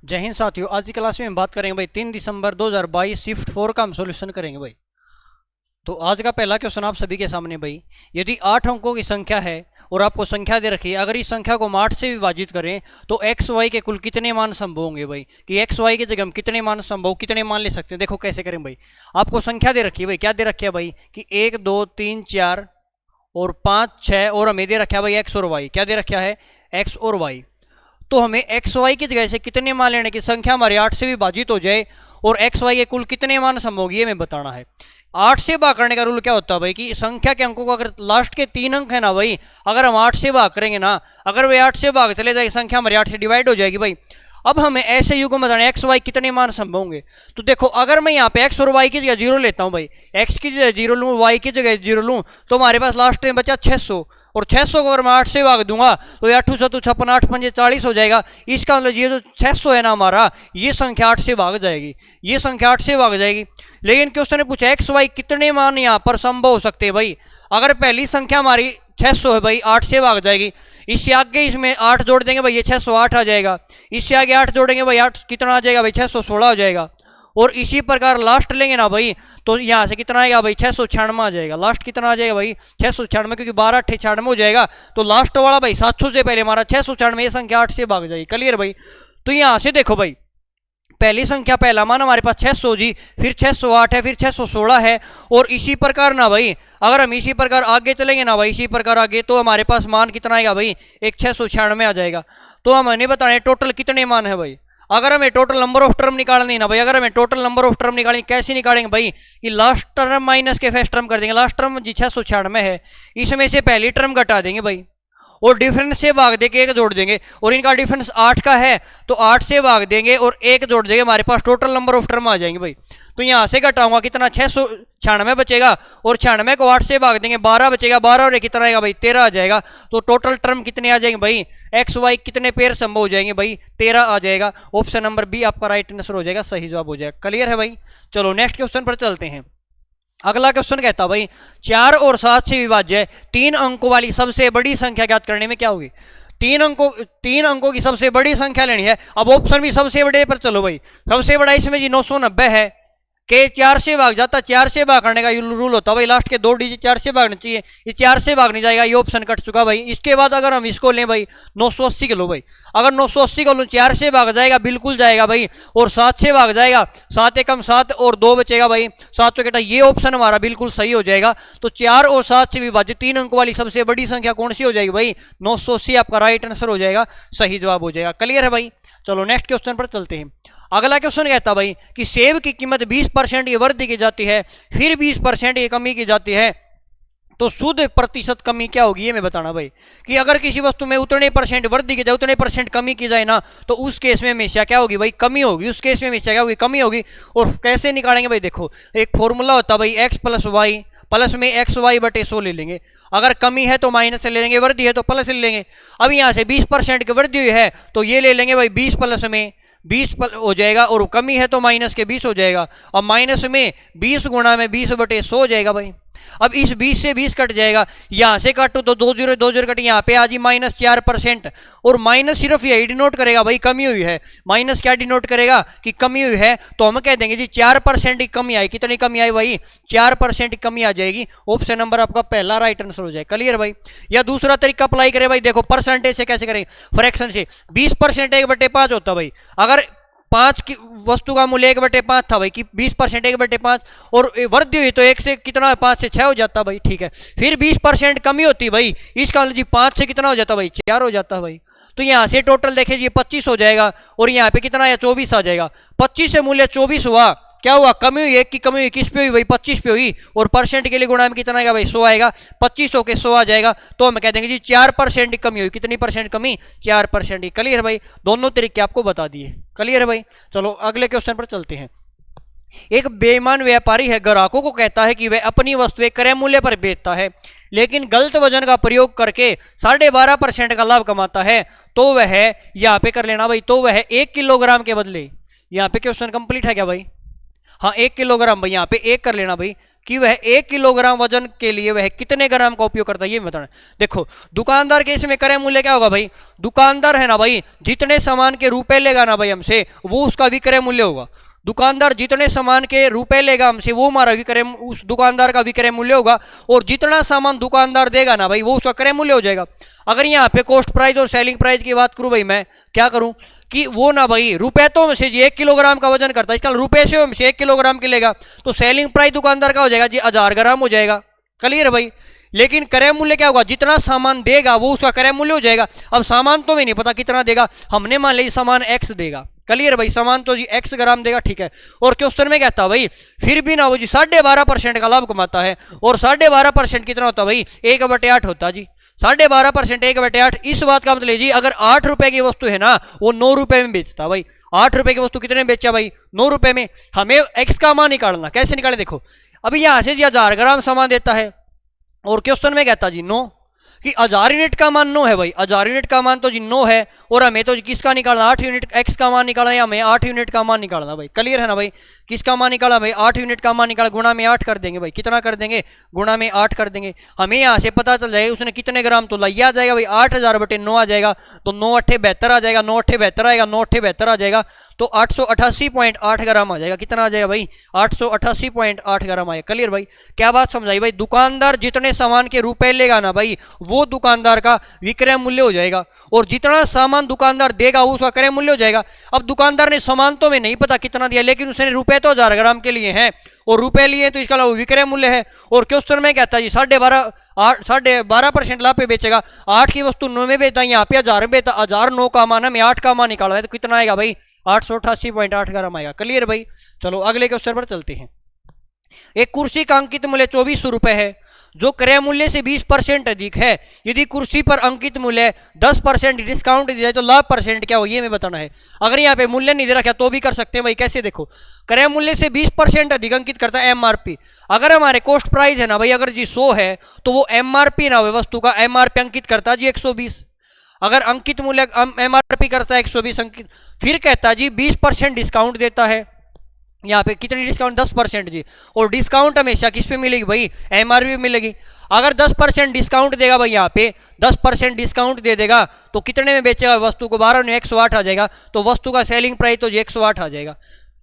जय हिंद साथियों, आज की क्लास में हम बात करेंगे भाई 3 दिसंबर 2022 शिफ्ट 4 का हम सोल्यूशन करेंगे भाई। तो आज का पहला क्वेश्चन आप सभी के सामने भाई, यदि 8 अंकों की संख्या है और आपको संख्या दे रखी है, अगर इस संख्या को हम 8 से विभाजित करें तो एक्स वाई के कुल कितने मान संभव होंगे भाई। कि एक्स वाई की जगह हम कितने मान संभव कितने मान ले सकते हैं। देखो कैसे करें भाई। आपको संख्या दे रखी है भाई, क्या दे रखी है भाई कि 1 2 3 4 और 5 6 और हमें दे रखा है भाई एक्स और वाई। क्या दे रखा है? एक्स और वाई। तो हमें एक्स वाई की जगह से कितने मान लेने की संख्या हमारी 8 से विभाजित हो जाए और एक्स वाई के कुल कितने मान संभव होगी ये हमें बताना है। 8 से भाग करने का रूल क्या होता है भाई कि संख्या के अंकों को अगर लास्ट के 3 अंक है ना भाई, अगर हम 8 से भाग करेंगे ना, अगर वे 8 से भाग चले जाएगी संख्या हमारी 8 से डिवाइड हो जाएगी भाई। अब हमें ऐसे युगों में बताना एक्स वाई कितने मान संभव होंगे। तो देखो अगर मैं यहाँ पे एक्स और वाई की जगह 0 लेता हूँ भाई, एक्स की जगह 0 लूँ, वाई की जगह 0 लूँ, तो हमारे पास लास्ट में बचा 600 और 600 को अगर मैं 8 से भाग दूंगा तो 8 7 56 8 5 40 हो जाएगा। इसका मतलब ये जो 600 है ना हमारा, ये संख्या 8 से भाग जाएगी, ये संख्या 8 से भाग जाएगी। लेकिन क्वेश्चन ने पूछा एक्स वाई कितने मान यहाँ पर संभव हो सकते हैं भाई। अगर पहली संख्या हमारी 600 है भाई, 8 से भाग जाएगी, इससे आगे इसमें 8 जोड़ देंगे भाई, ये 608 आ जाएगा। इससे आगे 8 जोड़ेंगे भाई, 8 कितना आ जाएगा भाई 616 हो जाएगा। और इसी प्रकार लास्ट लेंगे ना भाई तो यहाँ से कितना आएगा भाई 696 आ जाएगा। लास्ट कितना आ जाएगा भाई 696, क्योंकि 12 8 96 हो जाएगा। तो लास्ट वाला भाई 700 से पहले हमारा 696, ये संख्या 8 से भाग जाएगी। क्लियर भाई। तो यहाँ से देखो भाई, पहली संख्या पहला मान हमारे पास 600 जी, फिर 608 है, फिर 616 है, और इसी प्रकार ना भाई अगर हम इसी प्रकार आगे चलेंगे ना भाई, इसी प्रकार आगे, तो हमारे पास मान कितना आएगा भाई एक 696 आ जाएगा। तो हमें बताना है टोटल कितने मान है भाई। अगर हमें टोटल नंबर ऑफ टर्म निकालनी है ना भाई, अगर हमें टोटल नंबर ऑफ टर्म निकालेंगे, कैसे निकालेंगे भाई कि लास्ट टर्म माइनस के फर्स्ट टर्म कर देंगे। लास्ट टर्म जी 696 है, इसमें से पहली टर्म घटा देंगे भाई और डिफरेंस से भाग देके 1 जोड़ देंगे, और इनका डिफरेंस 8 का है तो 8 से भाग देंगे और 1 जोड़ देंगे, हमारे पास टोटल नंबर ऑफ टर्म आ जाएंगे भाई। तो यहाँ से घटाऊंगा कितना 696 बचेगा, और 96 को 8 से भाग देंगे 12 बचेगा, 12 और कितना आएगा भाई 13 आ जाएगा। तो टोटल टर्म कितने आ जाएंगे भाई, एक्स वाई कितने पेयर संभव हो जाएंगे भाई 13 आ जाएगा। ऑप्शन नंबर बी आपका राइट आंसर हो जाएगा, सही जवाब हो जाएगा। क्लियर है भाई। चलो नेक्स्ट क्वेश्चन पर चलते हैं। अगला क्वेश्चन कहता है भाई 4 और 7 से विभाज्य 3 अंकों वाली सबसे बड़ी संख्या ज्ञात करने में क्या होगी। 3 अंकों की सबसे बड़ी संख्या लेनी है। अब ऑप्शन भी सबसे बड़े पर चलो भाई। सबसे बड़ा इसमें जी 990 है के 4 से भाग जाता, 4 से भाग करने का रूल होता है भाई, लास्ट के 2 डिजिट 4 से भागना चाहिए, ये 4 से भाग नहीं जाएगा, ये ऑप्शन कट चुका भाई। इसके बाद अगर हम इसको लें भाई 980 किलो भाई, अगर 980 को लूँ 4 से भाग जाएगा, बिल्कुल जाएगा भाई, और 7 से भाग जाएगा, 7 एकम 7 और 2 बचेगा भाई 7 चौकेटा, ये ऑप्शन हमारा बिल्कुल सही हो जाएगा। तो 4 और 7 से विभाजित 3 अंक वाली सबसे बड़ी संख्या कौन सी हो जाएगी भाई 980 आपका राइट आंसर हो जाएगा, सही जवाब हो जाएगा। क्लियर है भाई। चलो नेक्स्ट क्वेश्चन पर चलते हैं। अगला क्वेश्चन कहता भाई कि सेब की कीमत 20% की वृद्धि की जाती है, फिर 20% की कमी की जाती है, तो शुद्ध प्रतिशत कमी क्या होगी ये मैं बताना भाई। कि अगर किसी वस्तु में उतने परसेंट वृद्धि की जाए, उतने परसेंट कमी की जाए ना, तो उस केस में हमेशा क्या होगी भाई कमी होगी, उस केस में हमेशा क्या होगी कमी होगी। और कैसे निकालेंगे भाई, देखो एक फॉर्मूला होता है भाई एक्स प्लस वाई, प्लस में एक्स वाई बटे 100 ले लेंगे, अगर कमी है तो माइनस से ले लेंगे, वृद्धि है तो प्लस ले लेंगे। अब यहाँ से 20% की वृद्धि हुई है तो ये ले लेंगे भाई 20 प्लस में 20 हो जाएगा, और कमी है तो माइनस के 20 हो जाएगा, और माइनस में 20 गुणा में 20 बटे 100 हो जाएगा भाई। अब इस 20 से 20 कट जाएगा, यहाँ से काटो तो 2 0 कट, यहाँ पे आज ही माइनस 4%, और माइनस सिर्फ यही डिनोट करेगा भाई कमी हुई है। माइनस क्या डिनोट करेगा कि कमी हुई है, तो हम कह देंगे जी 4% की कमी आई। कितनी कमी आई भाई 4% की कमी आ जाएगी। ऑप्शन नंबर आपका पहला राइट आंसर हो जाएगा। क्लियर भाई। या दूसरा तरीका अप्लाई करें भाई, देखो परसेंटेज से कैसे करेंगे, फ्रैक्शन से 20% 1/5 होता भाई। अगर 5 की वस्तु का मूल्य 1/5 था भाई कि 20% 1/5, और वृद्धि हुई तो 1 से कितना 5 से 6 हो जाता भाई, ठीक है। फिर 20% कमी होती भाई, इसका मतलब जी 5 से कितना हो जाता भाई 4 हो जाता भाई। तो यहाँ से टोटल देखे जी 25 हो जाएगा, और यहाँ पे कितना है 24 आ जाएगा। 25 से मूल्य 24 हुआ, क्या हुआ कमी हुई, 1 की कमी हुई, किस पे हुई भाई 25 पे हुई, और परसेंट के लिए गुणा में कितना आएगा भाई 100 आएगा, 25 होके 100 आ जाएगा। तो हम कह देंगे जी 4% की कमी हुई। कितनी परसेंट कमी 4% की। क्लियर है भाई। दोनों तरीके आपको बता दिए। क्लियर है भाई। चलो अगले क्वेश्चन पर चलते हैं। एक बेईमान व्यापारी है, ग्राहकों को कहता है कि वह अपनी वस्तुएं क्रय मूल्य पर बेचता है, लेकिन गलत वजन का प्रयोग करके 12.5% का लाभ कमाता है। तो वह यहाँ पे कर लेना भाई, तो वह 1 किलोग्राम के बदले, यहाँ पे क्वेश्चन कंप्लीट है क्या भाई, हाँ 1 किलोग्राम भाई, यहाँ पे 1 कर लेना भाई कि वह 1 किलोग्राम वजन के लिए वह कितने ग्राम का उपयोग करता है ये बताना। देखो दुकानदार के इसमें क्रय मूल्य क्या होगा भाई, दुकानदार है ना भाई जितने सामान के रुपए लेगा ना भाई हमसे वो उसका विक्रय मूल्य होगा। दुकानदार जितने सामान के रुपए लेगा हमसे वो हमारा विक्रय, उस दुकानदार का विक्रय मूल्य होगा। और जितना सामान दुकानदार देगा ना भाई वो उसका क्रय मूल्य हो जाएगा। अगर यहाँ पे कॉस्ट प्राइस और सेलिंग प्राइस की बात करूँ भाई, मैं क्या करूँ कि वो ना भाई रुपए तो हमसे जी 1 किलोग्राम का वजन करता है, इसका रुपए से हमसे 1 किलोग्राम के लेगा तो सेलिंग प्राइस दुकानदार का हो जाएगा जी 1000 ग्राम हो जाएगा। क्लियर भाई। लेकिन क्रय मूल्य क्या होगा, जितना सामान देगा वो उसका क्रय मूल्य हो जाएगा। अब सामान तो हमें नहीं पता कितना देगा, हमने मान ली सामान एक्स देगा। क्लियर भाई, सामान तो जी एक्स ग्राम देगा, ठीक है। और क्वेश्चन में कहता भाई फिर भी ना वो जी 12.5% का लाभ कमाता है। और 12.5% कितना होता भाई, 1/8 होता जी। 12.5% 1/8, इस बात का मतलब जी अगर 8 रुपए की वस्तु है ना वो 9 रुपए में बेचता भाई। 8 रुपए की वस्तु कितने में बेचा भाई, 9 रुपए में। हमें एक्स का मान निकालना, कैसे निकाले देखो, अभी यहां से जी 1000 ग्राम सामान देता है और क्वेश्चन में कहता जी 9 कि 1000 यूनिट का मान 9 है भाई। 1000 यूनिट का मान तो जी 9 है और हमें तो किसका निकालना, 8 यूनिट एक्स का मान निकालना है, हमें 8 यूनिट का मान निकालना भाई। क्लियर है ना भाई, किसका मान निकाला भाई, 8 यूनिट का मान निकाला, गुणा में 8 कर देंगे भाई। कितना कर देंगे, गुणा में 8 कर देंगे। हमें यहाँ से पता चल जाएगा उसने कितने ग्राम तो लिया जाएगा भाई, 8000/9 आ जाएगा तो 9 8 72 आ जाएगा, 9 8 72 आएगा, 9 8 72 आ जाएगा तो 888.8 ग्राम आ जाएगा। कितना आ जाएगा भाई, 888.8 ग्राम आएगा। क्लियर भाई, क्या बात समझाई भाई, दुकानदार जितने सामान के रुपए लेगा ना भाई वो दुकानदार का विक्रय मूल्य हो जाएगा और जितना सामान दुकानदार देगा वो उसका क्रय मूल्य हो जाएगा। अब दुकानदार ने सामान तो हमें नहीं पता कितना दिया लेकिन उसने रुपए तो 1000 ग्राम के लिए हैं और रुपए लिए तो इसका विक्रय मूल्य है। और क्वेश्चन में कहता है जी 12.5% लाभ पे बेचेगा, 8 की वस्तु 9 में बेचता है, यहाँ पे 1000 में बेचता, 1000 9 का मान हमें 8 का मान निकालना है तो कितना आएगा भाई, 888.8 ग्राम आएगा। क्लियर भाई, चलो अगले क्वेश्चन पर चलते हैं। एक कुर्सी का अंकित मूल्य 2400 रुपए है जो क्रय मूल्य से 20% अधिक है। यदि कुर्सी पर अंकित मूल्य 10% डिस्काउंट दिया जाए तो लाभ परसेंट क्या हो ये हमें बताना है। अगर यहाँ पे मूल्य नहीं दे रखा तो भी कर सकते हैं भाई। कैसे देखो, क्रय मूल्य से 20% अधिक अंकित करता है एमआरपी। अगर हमारे कॉस्ट प्राइस है ना भाई अगर जी 100 है तो वो एमआरपी ना हो वस्तु का एमआरपी अंकित करता है जी 120। अगर अंकित मूल्य एमआरपी करता है 120 अंकित, फिर कहता है जी 20% डिस्काउंट देता है। यहाँ पे कितनी डिस्काउंट, 10% जी। और डिस्काउंट हमेशा किस पे मिलेगी भाई, एमआरपी में मिलेगी। अगर 10% डिस्काउंट देगा भाई, यहाँ पे 10% डिस्काउंट दे देगा तो कितने में बेचेगा वस्तु को, 12 में 108 आ जाएगा तो वस्तु का सेलिंग प्राइस तो 108 आ जाएगा।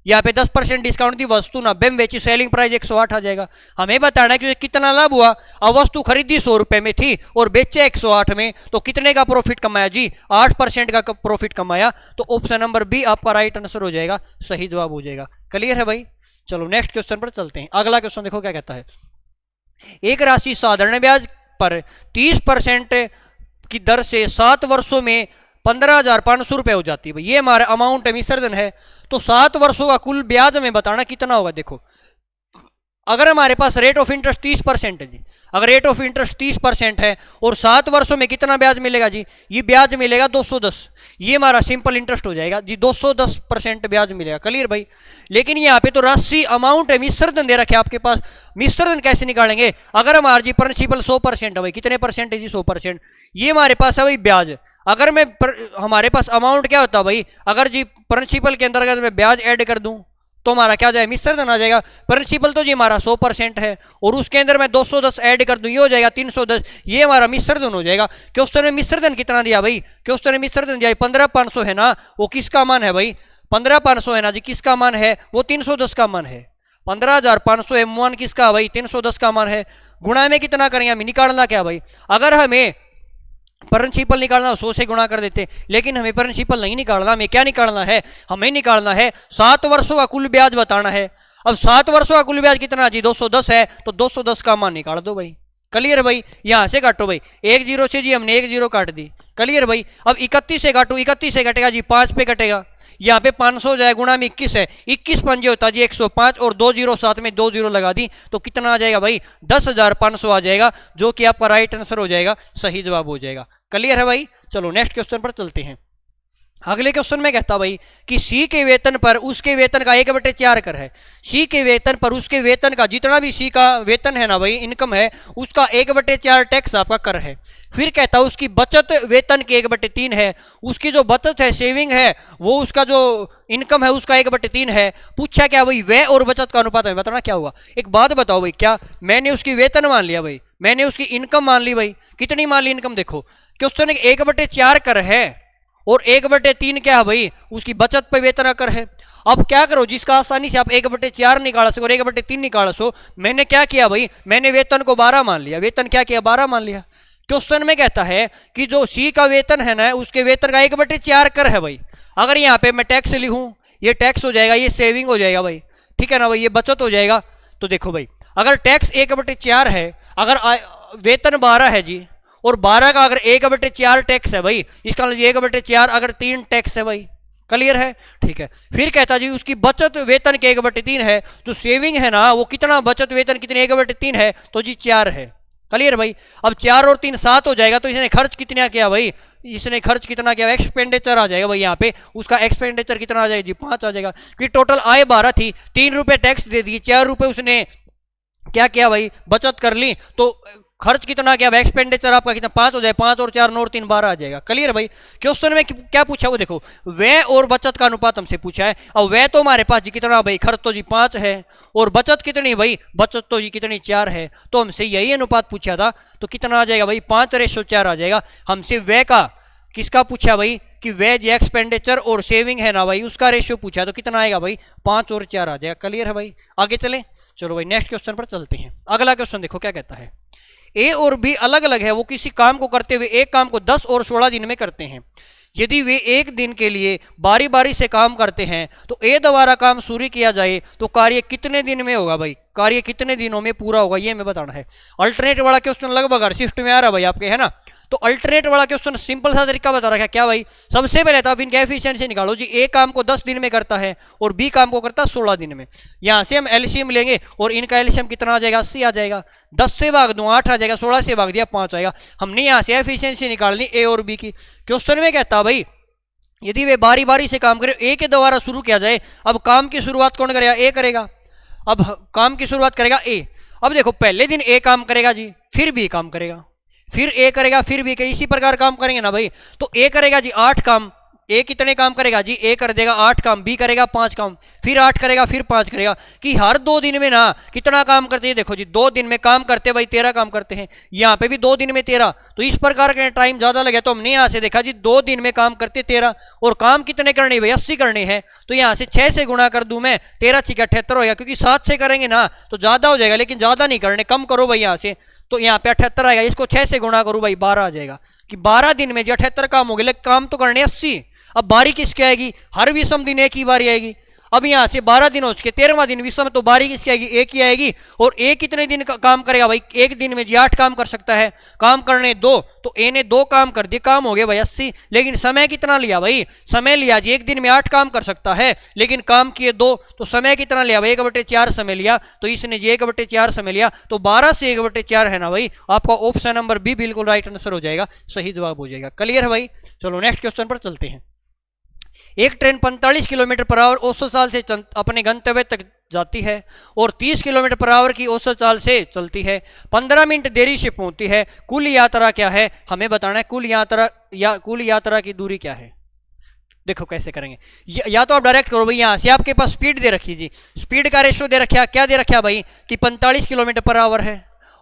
यहाँ पे 10% डिस्काउंट दी वस्तु 90 में बेची, सेलिंग प्राइस 108 आ जाएगा। हमें बताना है कि कितना लाभ हुआ। अब वस्तु खरीदी 100 रुपए में थी और बेचे 108 में तो कितने का प्रॉफिट कमाया जी, 8% का प्रॉफिट कमाया। तो ऑप्शन नंबर बी आपका राइट आंसर हो जाएगा, सही जवाब हो जाएगा। क्लियर है भाई, चलो नेक्स्ट क्वेश्चन पर चलते हैं। अगला क्वेश्चन देखो क्या कहता है, एक राशि साधारण ब्याज पर 30% की दर से 7 वर्षों में 15,500 रुपए हो जाती है भाई। ये हमारा अमाउंट है, मिश्रधन है। तो 7 वर्षों का कुल ब्याज हमें बताना कितना होगा। देखो अगर हमारे पास रेट ऑफ इंटरेस्ट 30% है जी, अगर रेट ऑफ इंटरेस्ट 30% है और 7 वर्षों में कितना ब्याज मिलेगा जी, ये ब्याज मिलेगा 210। ये हमारा सिंपल इंटरेस्ट हो जाएगा जी, 210% ब्याज मिलेगा। क्लियर भाई। लेकिन यहाँ पे तो राशि अमाउंट है, मिश्रधन दे रखे आपके पास। मिश्रधन कैसे निकालेंगे, अगर हमारा जी प्रिंसिपल 100% है भाई, कितने परसेंट है जी 100%, ये हमारे पास है भाई ब्याज। अगर मैं हमारे पास अमाउंट क्या होता है भाई, अगर जी प्रिंसिपल के अंतर्गत मैं ब्याज ऐड कर दूं तो हमारा क्या जाए, मिश्रधन आ जाएगा। प्रिंसिपल तो जी हमारा 100% है और उसके अंदर मैं 210 ऐड कर दूं, ये हो जाएगा 310, ये हमारा मिश्रधन हो जाएगा। क्वेश्चन में मिश्रधन कितना दिया भाई, क्वेश्चन में मिश्रधन दिया 15,500 है ना, वो किसका मान है भाई, 15,500 है ना जी, किसका मान है, वो 310 का मान है। 15,500 है, मान किसका भाई, 310 का मान है। गुणा में कितना करेंगे, हमें निकालना क्या भाई, अगर हमें प्रिंसिपल निकालना 100 से गुणा कर देते, लेकिन हमें प्रिंसिपल नहीं निकालना, हमें क्या निकालना है, हमें निकालना है 7 वर्षों का कुल ब्याज बताना है। अब 7 वर्षों का कुल ब्याज कितना जी, 210 है तो 210 का मान निकाल दो भाई। क्लियर भाई, यहां से काटो भाई, 1 0 से जी हमने 1 0 काट दी। क्लियर भाई। अब 31 से काटो, 31 से कटेगा जी 5 पे कटेगा, यहाँ पे 500 हो जाए, गुणा में 21 है, 21 पंजे होता जी 105 और 2 0 साथ में 2 0 लगा दी तो कितना आ जाएगा भाई, 10,500 आ जाएगा, जो कि आपका राइट आंसर हो जाएगा, सही जवाब हो जाएगा। क्लियर है भाई। चलो नेक्स्ट क्वेश्चन पर चलते हैं। अगले क्वेश्चन में कहता भाई कि सी के वेतन पर उसके वेतन का 1/4 कर है। सी के वेतन पर उसके वेतन का जितना भी सी का वेतन है ना भाई, इनकम है, उसका 1/4 टैक्स आपका कर है। फिर कहता है उसकी बचत वेतन के 1/3 है। उसकी जो बचत है, सेविंग है, वो उसका जो इनकम है उसका 1/3 है। पूछा क्या भाई, व्यय और बचत का अनुपात है, बताना क्या हुआ। एक बात बताओ भाई, क्या मैंने उसकी वेतन मान लिया भाई, मैंने उसकी इनकम मान ली भाई, कितनी मान ली इनकम, देखो क्वेश्चन 1/4 कर है और 1/3 क्या है भाई, उसकी बचत पे वेतन कर है। अब क्या करो, जिसका आसानी से आप 1/4 निकाल सको और 1/3 निकाल सको, मैंने क्या किया भाई, मैंने वेतन को 12 मान लिया। वेतन क्या किया, 12 मान लिया। क्वेश्चन में कहता है कि जो सी का वेतन है ना, उसके वेतन का 1/4 कर है भाई। अगर यहाँ पे मैं टैक्स लिखूं, ये टैक्स हो जाएगा, ये सेविंग हो जाएगा भाई, ठीक है ना भाई, ये बचत हो जाएगा। तो देखो भाई, अगर टैक्स 1/4 है, अगर वेतन 12 है जी, और 12 का अगर 1/4 टैक्स है भाई, इसका मतलब 1/4 अगर 3 टैक्स है भाई, क्लियर है, ठीक है। फिर कहता जी उसकी बचत वेतन के 1/3 है, तो सेविंग है ना वो कितना, बचत वेतन कितने, 1/3 है, तो जी 4 है, क्लियर भाई। अब 4 और 3 7 हो जाएगा, तो इसने खर्च कितना किया भाई, इसने खर्च कितना किया, एक्सपेंडिचर आ जाएगा भाई, यहाँ पे उसका एक्सपेंडिचर कितना आ जाएगा जी, 5 आ जाएगा। कि टोटल आय 12 थी, 3 रुपये टैक्स दे दिए, 4 रुपये उसने क्या किया भाई, बचत कर ली, तो खर्च कितना किया, एक्सपेंडिचर आपका कितना, 5 हो जाए, 5 और 4 9 3 12 आ जाएगा, क्लियर भाई। क्वेश्चन में क्या पूछा वो देखो, व्यय और बचत का अनुपात हमसे पूछा है। अब व्यय तो हमारे पास जी कितना भाई, खर्च तो जी 5 है, और बचत कितनी भाई, बचत तो जी कितनी 4 है, तो हमसे यही अनुपात पूछा था, तो कितना आ जाएगा भाई, 5:4 आ जाएगा। हमसे व्यय का किसका पूछा भाई, कि वेज एक्सपेंडिचर और सेविंग है ना भाई, उसका रेशियो पूछा, तो कितना आएगा भाई, 5 और 4 आ जाएगा, क्लियर है भाई। आगे चले, चलो भाई नेक्स्ट क्वेश्चन पर चलते हैं। अगला क्वेश्चन देखो क्या कहता है, ए और बी अलग अलग है, वो किसी काम को करते हुए एक काम को 10 और 16 दिन में करते हैं। यदि वे एक दिन के लिए बारी बारी से काम करते हैं, तो ए द्वारा काम शुरू किया जाए तो कार्य कितने दिन में होगा भाई, कार्य कितने दिनों में पूरा होगा, ये हमें बताना है। अल्टरनेट वाला क्वेश्चन लगभग हर शिफ्ट में आ रहा है भाई आपके, है ना। तो अल्टरनेट वाला क्वेश्चन सिंपल सा तरीका बता रखा है, क्या भाई, सबसे पहले तो आप इनके एफिशिएंसी निकालो जी। ए काम को 10 दिन में करता है और बी काम को करता है 16 दिन में। यहाँ से हम एलसीएम लेंगे और इनका एलसीएम कितना आ जाएगा, 80 आ जाएगा। 10 से भाग दूं 8 आ जाएगा, 16 से भाग दिया 5 आएगा। हमने यहाँ से एफिशिएंसी निकालनी ए और बी की। क्वेश्चन में कहता है भाई यदि वे बारी बारी से काम करें, ए के द्वारा शुरू किया जाए। अब काम की शुरुआत कौन करेगा, ए करेगा। अब काम की शुरुआत करेगा ए। अब देखो पहले दिन ए काम करेगा जी, फिर बी काम करेगा, फिर ए करेगा, फिर बी के, इसी प्रकार काम करेंगे ना भाई। तो ए करेगा जी 8 काम, ए कितने काम करेगा जी, ए कर देगा 8 काम, बी करेगा 5 काम, फिर 8 करेगा, फिर 5 करेगा। कि हर 2 दिन में ना कितना काम करते हैं, देखो जी 2 दिन में काम करते भाई 13 काम करते हैं, यहाँ पे भी 2 दिन में 13, तो इस प्रकार का टाइम ज्यादा लगे। तो हमने यहाँ से देखा जी 2 दिन में काम करते 13, और काम कितने करने भाई, 80 करने हैं। तो यहाँ से 6 से गुणा कर दूं मैं, 13 × 78 होगा, क्योंकि 7 से करेंगे ना तो ज्यादा हो जाएगा, लेकिन ज्यादा नहीं करने, कम करो भाई यहाँ से। तो यहाँ पे 78 आएगा, इसको 6 से गुणा करूँ भाई 12 आ जाएगा। कि 12 दिन में जो 78 काम हो गए, लेकिन काम तो करने 80। अब बारी किसकी आएगी, हर विषम दिन एक ही बारी आएगी। अब यहाँ से 12 दिन हो चुके, 13वां दिन विषम, तो बारी किसकी आएगी, एक ही आएगी। और ए कितने दिन का काम करेगा भाई, एक दिन में जी 8 काम कर सकता है, काम करने 2, तो ए ने 2 काम कर दिए, काम हो गए भाई 80। लेकिन समय कितना लिया भाई, समय लिया जी, एक दिन में 8 काम कर सकता है, लेकिन काम किए 2, तो समय कितना लिया भाई, 1/4 समय लिया। तो इसने जी 1/4 समय लिया, तो 12 से 1/4 है ना भाई, आपका ऑप्शन नंबर बी बिल्कुल राइट आंसर हो जाएगा, सही जवाब हो जाएगा, क्लियर है भाई। चलो नेक्स्ट क्वेश्चन पर चलते हैं। एक ट्रेन 45 किलोमीटर पर आवर औसत चाल से अपने गंतव्य तक जाती है और 30 किलोमीटर पर आवर की औसत चाल से चलती है, 15 मिनट देरी से पहुंचती है। कुल यात्रा क्या है, हमें बताना है। कुल यात्रा की दूरी क्या है। देखो कैसे करेंगे, या तो आप डायरेक्ट करो भाई, यहाँ से आपके पास स्पीड दे रखी जी, स्पीड का रेशियो दे रखा, क्या दे रखा भाई, कि 45 किलोमीटर पर आवर है,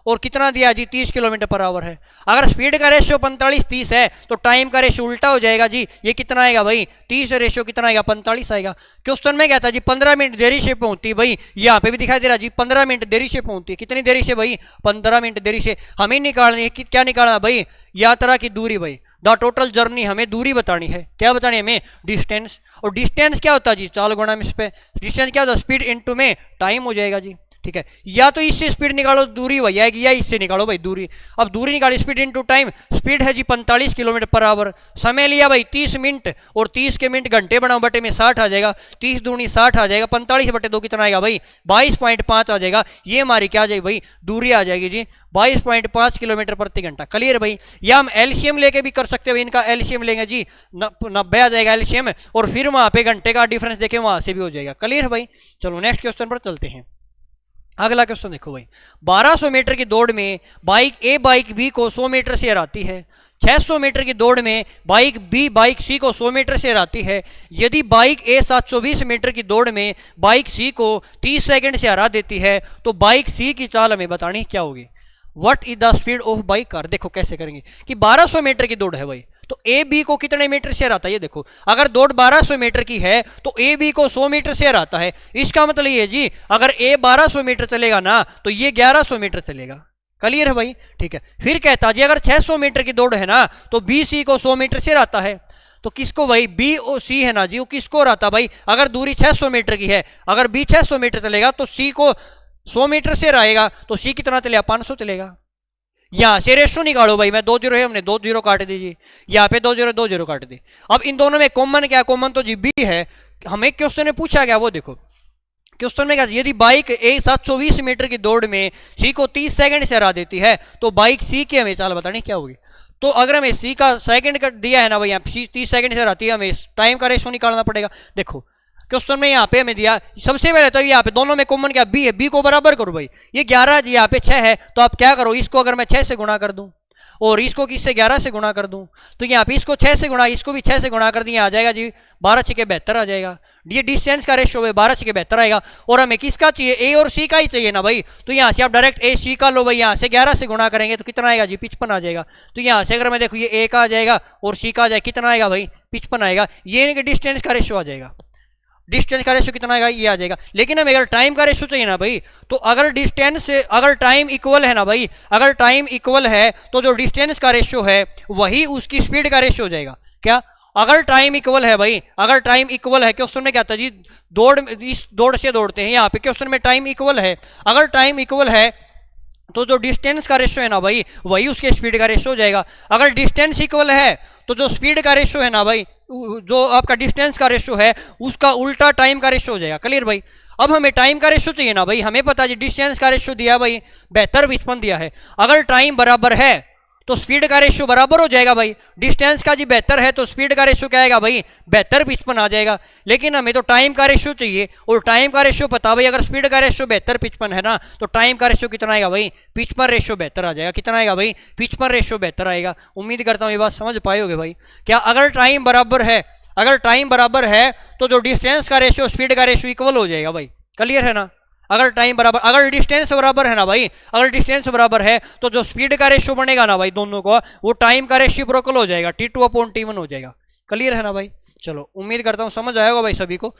और कितना दिया जी, 30 किलोमीटर पर आवर है। अगर स्पीड का रेशियो 45-30 है, तो टाइम का रेशियो उल्टा हो जाएगा जी। ये कितना आएगा भाई, 30 रेशियो कितना आएगा, 45 आएगा। क्वेश्चन में क्या था जी, 15 मिनट देरी से पहुंचती, भाई यहाँ पे भी दिखाई दे रहा जी 15 मिनट देरी से पहुंचती। कितनी देरी से भाई, 15 मिनट देरी से। हमें निकालनी है, क्या निकालना भाई, यात्रा की दूरी भाई, द टोटल जर्नी, हमें दूरी बतानी है। क्या बतानी है हमें, डिस्टेंस। और डिस्टेंस क्या होता है जी, चाल गुणा में, इस पे डिस्टेंस क्या होता है, स्पीड इनटू में टाइम हो जाएगा जी। ठीक है, या तो इससे स्पीड निकालो दूरी वही आएगी, या इससे निकालो भाई दूरी। अब दूरी निकाली, स्पीड इनटू टाइम, स्पीड है जी 45 किलोमीटर पर आवर, समय लिया भाई 30 मिनट, और 30 के मिनट घंटे बनाओ बटे में 60 आ जाएगा, 30 दूनी 60 आ जाएगा, 45 बटे 2 कितना आएगा भाई 22.5 आ जाएगा। ये हमारी क्या आ जाएगी भाई दूरी आ जाएगी जी 22.5 किलोमीटर प्रति घंटा। क्लियर भाई। या हम एलसीएम लेके भी कर सकते हैं भाई, इनका एलसीएम लेंगे जी 90 आ जाएगा एलसीएम, और फिर वहां पे घंटे का डिफरेंस देखें वहां से भी हो जाएगा। क्लियर भाई। चलो नेक्स्ट क्वेश्चन पर चलते हैं। अगला क्वेश्चन देखो भाई, 1200 मीटर की दौड़ में बाइक ए बाइक बी को 100 मीटर से हराती है। 600 मीटर की दौड़ में बाइक बी बाइक सी को 100 मीटर से हराती है। यदि बाइक ए 720 मीटर की दौड़ में बाइक सी को 30 सेकंड से हरा देती है तो बाइक सी की चाल हमें बतानी क्या होगी। What is the speed of bike car. देखो कैसे करेंगे कि 1200 मीटर की दौड़ है भाई, तो ए बी को कितने मीटर से हराता है। ये देखो, अगर दौड़ 1200 मीटर की है तो ए बी को 100 मीटर से हराता है। इसका मतलब ये जी अगर ए 1200 मीटर चलेगा ना तो ये 1100 मीटर चलेगा। क्लियर है भाई। ठीक है, फिर कहता जी अगर 600 मीटर की दौड़ है ना तो बी सी को 100 मीटर से हराता है। तो किसको भाई, बी और सी है ना जी, वो किसको हराता भाई, अगर दूरी 600 मीटर की है, अगर बी 600 मीटर चलेगा तो सी को 100 मीटर से हराएगा, तो सी कितना चलेगा 500 चलेगा। यहां से रेशो निकालो भाई, मैं 2 जीरो है, हमने 2 जीरो काट दीजिए, यहाँ पे 2 जीरो 2 जीरो काट दी। अब इन दोनों में कॉमन क्या, कॉमन तो जी बी है। हमें क्वेश्चन में पूछा गया वो देखो, क्वेश्चन में क्या, यदि बाइक ए 720 मीटर की दौड़ में सी को 30 सेकंड से हरा देती है तो बाइक सी की हमें चाल बतानी क्या होगी। तो अगर हमें सी का सेकंड का दिया है ना भाई, यहाँ सी 30 सेकंड से हराती है, हमें टाइम का रेशो निकालना पड़ेगा। देखो क्वेश्चन में यहाँ पे हमें दिया, सबसे पहले तो यहाँ पे दोनों में कॉमन क्या बी है, बी को बराबर करो भाई, ये 11 जी यहाँ पे 6 है, तो आप क्या करो, इसको अगर मैं 6 से गुणा कर दूं और इसको किससे 11 से गुणा कर दूं, तो यहाँ पे इसको 6 से गुणा, इसको भी 6 से गुणा कर दिया, आ जाएगा जी 12 छके 72 आ जाएगा। ये डिस्टेंस का रेशो है 12 छके 72 आएगा। और हमें किसका चाहिए, ए और सी का ही चाहिए ना भाई, तो यहाँ से आप डायरेक्ट ए सी का लो भाई, यहाँ से 11 से गुणा करेंगे तो कितना आएगा जी 55 आ जाएगा। तो यहाँ से अगर मैं देखो ये ए का आ जाएगा और सी का आ जाएगा, कितना आएगा भाई 55 आएगा। ये डिस्टेंस का रेशो आ जाएगा, डिस्टेंस का रेशो कितना आएगा ये आ जाएगा। लेकिन हमें अगर टाइम का रेशो चाहिए ना भाई, तो अगर डिस्टेंस से अगर टाइम इक्वल है ना भाई, अगर टाइम इक्वल है तो जो डिस्टेंस का रेशो है वही उसकी स्पीड का रेशो हो जाएगा। क्या, अगर टाइम इक्वल है भाई, अगर टाइम इक्वल है, क्वेश्चन में क्या था जी दौड़, इस दौड़ से दौड़ते हैं, यहाँ पे क्वेश्चन में टाइम इक्वल है, अगर टाइम इक्वल है तो जो डिस्टेंस का रेशो है ना भाई वही उसके स्पीड का रेशो हो जाएगा। अगर डिस्टेंस इक्वल है तो जो स्पीड का रेशो है ना भाई, जो आपका डिस्टेंस का रेशो है उसका उल्टा टाइम का रेशो हो जाएगा। क्लियर भाई। अब हमें टाइम का रेशो चाहिए ना भाई, हमें पता है डिस्टेंस का रेशो दिया भाई 72-55 दिया है, अगर टाइम बराबर है तो स्पीड का रेशो बराबर हो जाएगा भाई। डिस्टेंस का जी 72 है तो स्पीड का रेशो क्या आएगा भाई 72-55 आ जाएगा। लेकिन हमें तो टाइम का रेशो चाहिए, और टाइम का रेशो पता भाई, अगर स्पीड का रेशो 72-55 है ना तो टाइम का रेशो कितना आएगा भाई 55 रेशो 72 आ जाएगा। कितना आएगा भाई 55 रेशो 72 आएगा। उम्मीद करता हूँ ये बात समझ पाए होगे भाई। क्या, अगर टाइम बराबर है, अगर टाइम बराबर है तो जो डिस्टेंस का रेशो स्पीड का रेशो इक्वल हो जाएगा भाई। क्लियर है ना। अगर टाइम बराबर, अगर डिस्टेंस बराबर है ना भाई, अगर डिस्टेंस बराबर है तो जो स्पीड का रेशो बनेगा ना भाई दोनों को, वो टाइम का रेसिप्रोकल हो जाएगा, T2/T1 हो जाएगा। क्लियर है ना भाई। चलो उम्मीद करता हूँ समझ आएगा भाई सभी को।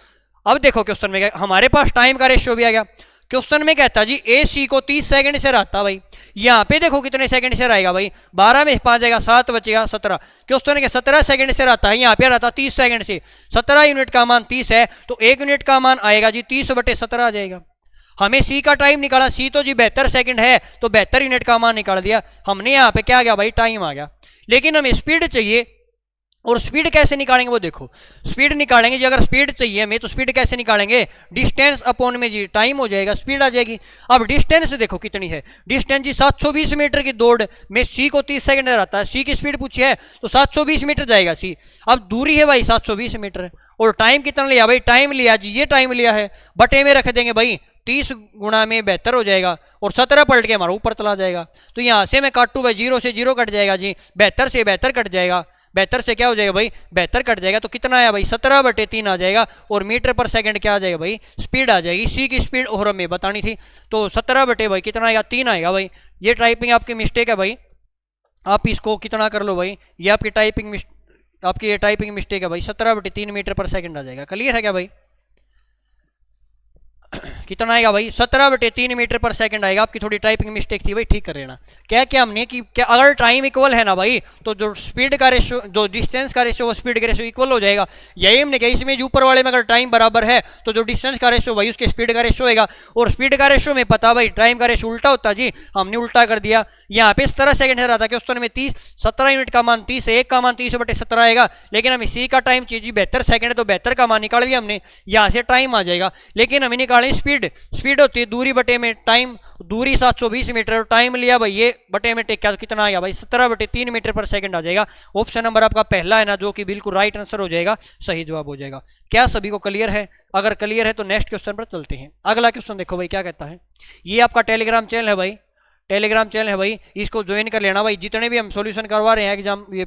अब देखो क्वेश्चन में क्या, हमारे पास टाइम का रेशियो भी आ गया। क्वेश्चन में कहता जी ए सी को 30 सेकंड से रहता भाई, यहाँ पे देखो कितने सेकंड से रहेगा भाई, 12 में 5 जाएगा 7 बचेगा 17। क्वेश्चन के 17 सेकंड से रहता है, यहाँ पे रहता 30 सेकंड से, 17 यूनिट का मान 30 है तो 1 यूनिट का मान आएगा जी 30/17 आ जाएगा। हमें सी का टाइम निकाला, सी तो जी 72 सेकंड है तो 72 यूनिट का मान निकाल दिया हमने। यहाँ पे क्या आ गया भाई टाइम आ गया। लेकिन हमें स्पीड चाहिए, और स्पीड कैसे निकालेंगे वो देखो, स्पीड निकालेंगे जी, अगर स्पीड चाहिए हमें तो स्पीड कैसे निकालेंगे, डिस्टेंस अपॉन में जी टाइम हो जाएगा, स्पीड आ जाएगी। अब डिस्टेंस देखो कितनी है, डिस्टेंस जी 720 मीटर की दौड़ में सी को 30 सेकंड रहता है, सी की स्पीड पूछी है तो 720 मीटर जाएगा सी। अब दूरी है भाई 720 मीटर, और टाइम कितना लिया भाई, टाइम लिया जी ये टाइम लिया है, बटे में रख देंगे भाई 30 गुणा में 72 हो जाएगा, और 17 पलट के हमारा ऊपर चला जाएगा। तो यहाँ से मैं काटूँ भाई, 0 से 0 कट जाएगा जी, 72 से 72 कट जाएगा, 72 से क्या हो जाएगा भाई 72 कट जाएगा, तो कितना आया भाई 17/3 आ जाएगा। और मीटर पर सेकंड क्या आ जाएगा भाई स्पीड आ जाएगी, सी की स्पीड और हमें बतानी थी, तो 17 भाई कितना आएगा 3 आएगा भाई। ये टाइपिंग आपकी मिस्टेक है भाई, आप इसको कितना कर लो भाई, ये आपकी टाइपिंग आपकी ये टाइपिंग मिस्टेक है भाई, 17/3 मीटर पर सेकंड आ जाएगा। क्लियर है क्या भाई। कितना आएगा भाई 17/3 मीटर पर सेकंड आएगा। आपकी थोड़ी टाइपिंग मिस्टेक थी भाई, ठीक कर लेना। क्या क्या हमने कि क्या अगर टाइम इक्वल है ना भाई, तो जो स्पीड का रेशो, जो डिस्टेंस का रेशो, वो स्पीड का रेशो इक्वल हो जाएगा। यही हमने कहा, इसमें जो ऊपर वाले में अगर टाइम बराबर है तो जो डिस्टेंस का रेशो भाई उसके स्पीड का रेशो होगा। और स्पीड का रेशो में पता भाई टाइम का रेशो उल्टा होता जी, हमने उल्टा कर दिया। यहाँ पे 17 सेकंड है रहा था, क्वेश्चन में 17 यूनिट का मान 30 है, 1 का मान 30/17 आएगा। लेकिन हमें सी का टाइम चाहिए 72 सेकंड है, तो 72 का मान निकाल दिया हमने, यहाँ से टाइम आ जाएगा। लेकिन हमें निकालें स्पीड, स्पीड होती है दूरी बटे में टाइम, दूरी 720 मीटर और टाइम लिया भाई ये बटे में टेक, कितना आएगा भाई 17/3 मीटर पर सेकंड आ जाएगा। ऑप्शन नंबर आपका पहला है ना, जो कि बिल्कुल राइट आंसर हो जाएगा, सही जवाब हो जाएगा। क्या सभी को क्लियर है? अगर क्लियर है तो नेक्स्ट क्वेश्चन पर चलते हैं। अगला क्वेश्चन देखो भाई क्या कहता है। ये आपका टेलीग्राम चैनल है भाई, टेलीग्राम चैनल है भाई, इसको ज्वाइन कर लेना भाई। जितने भी हम सॉल्यूशन करवा रहे हैं एग्जाम, ये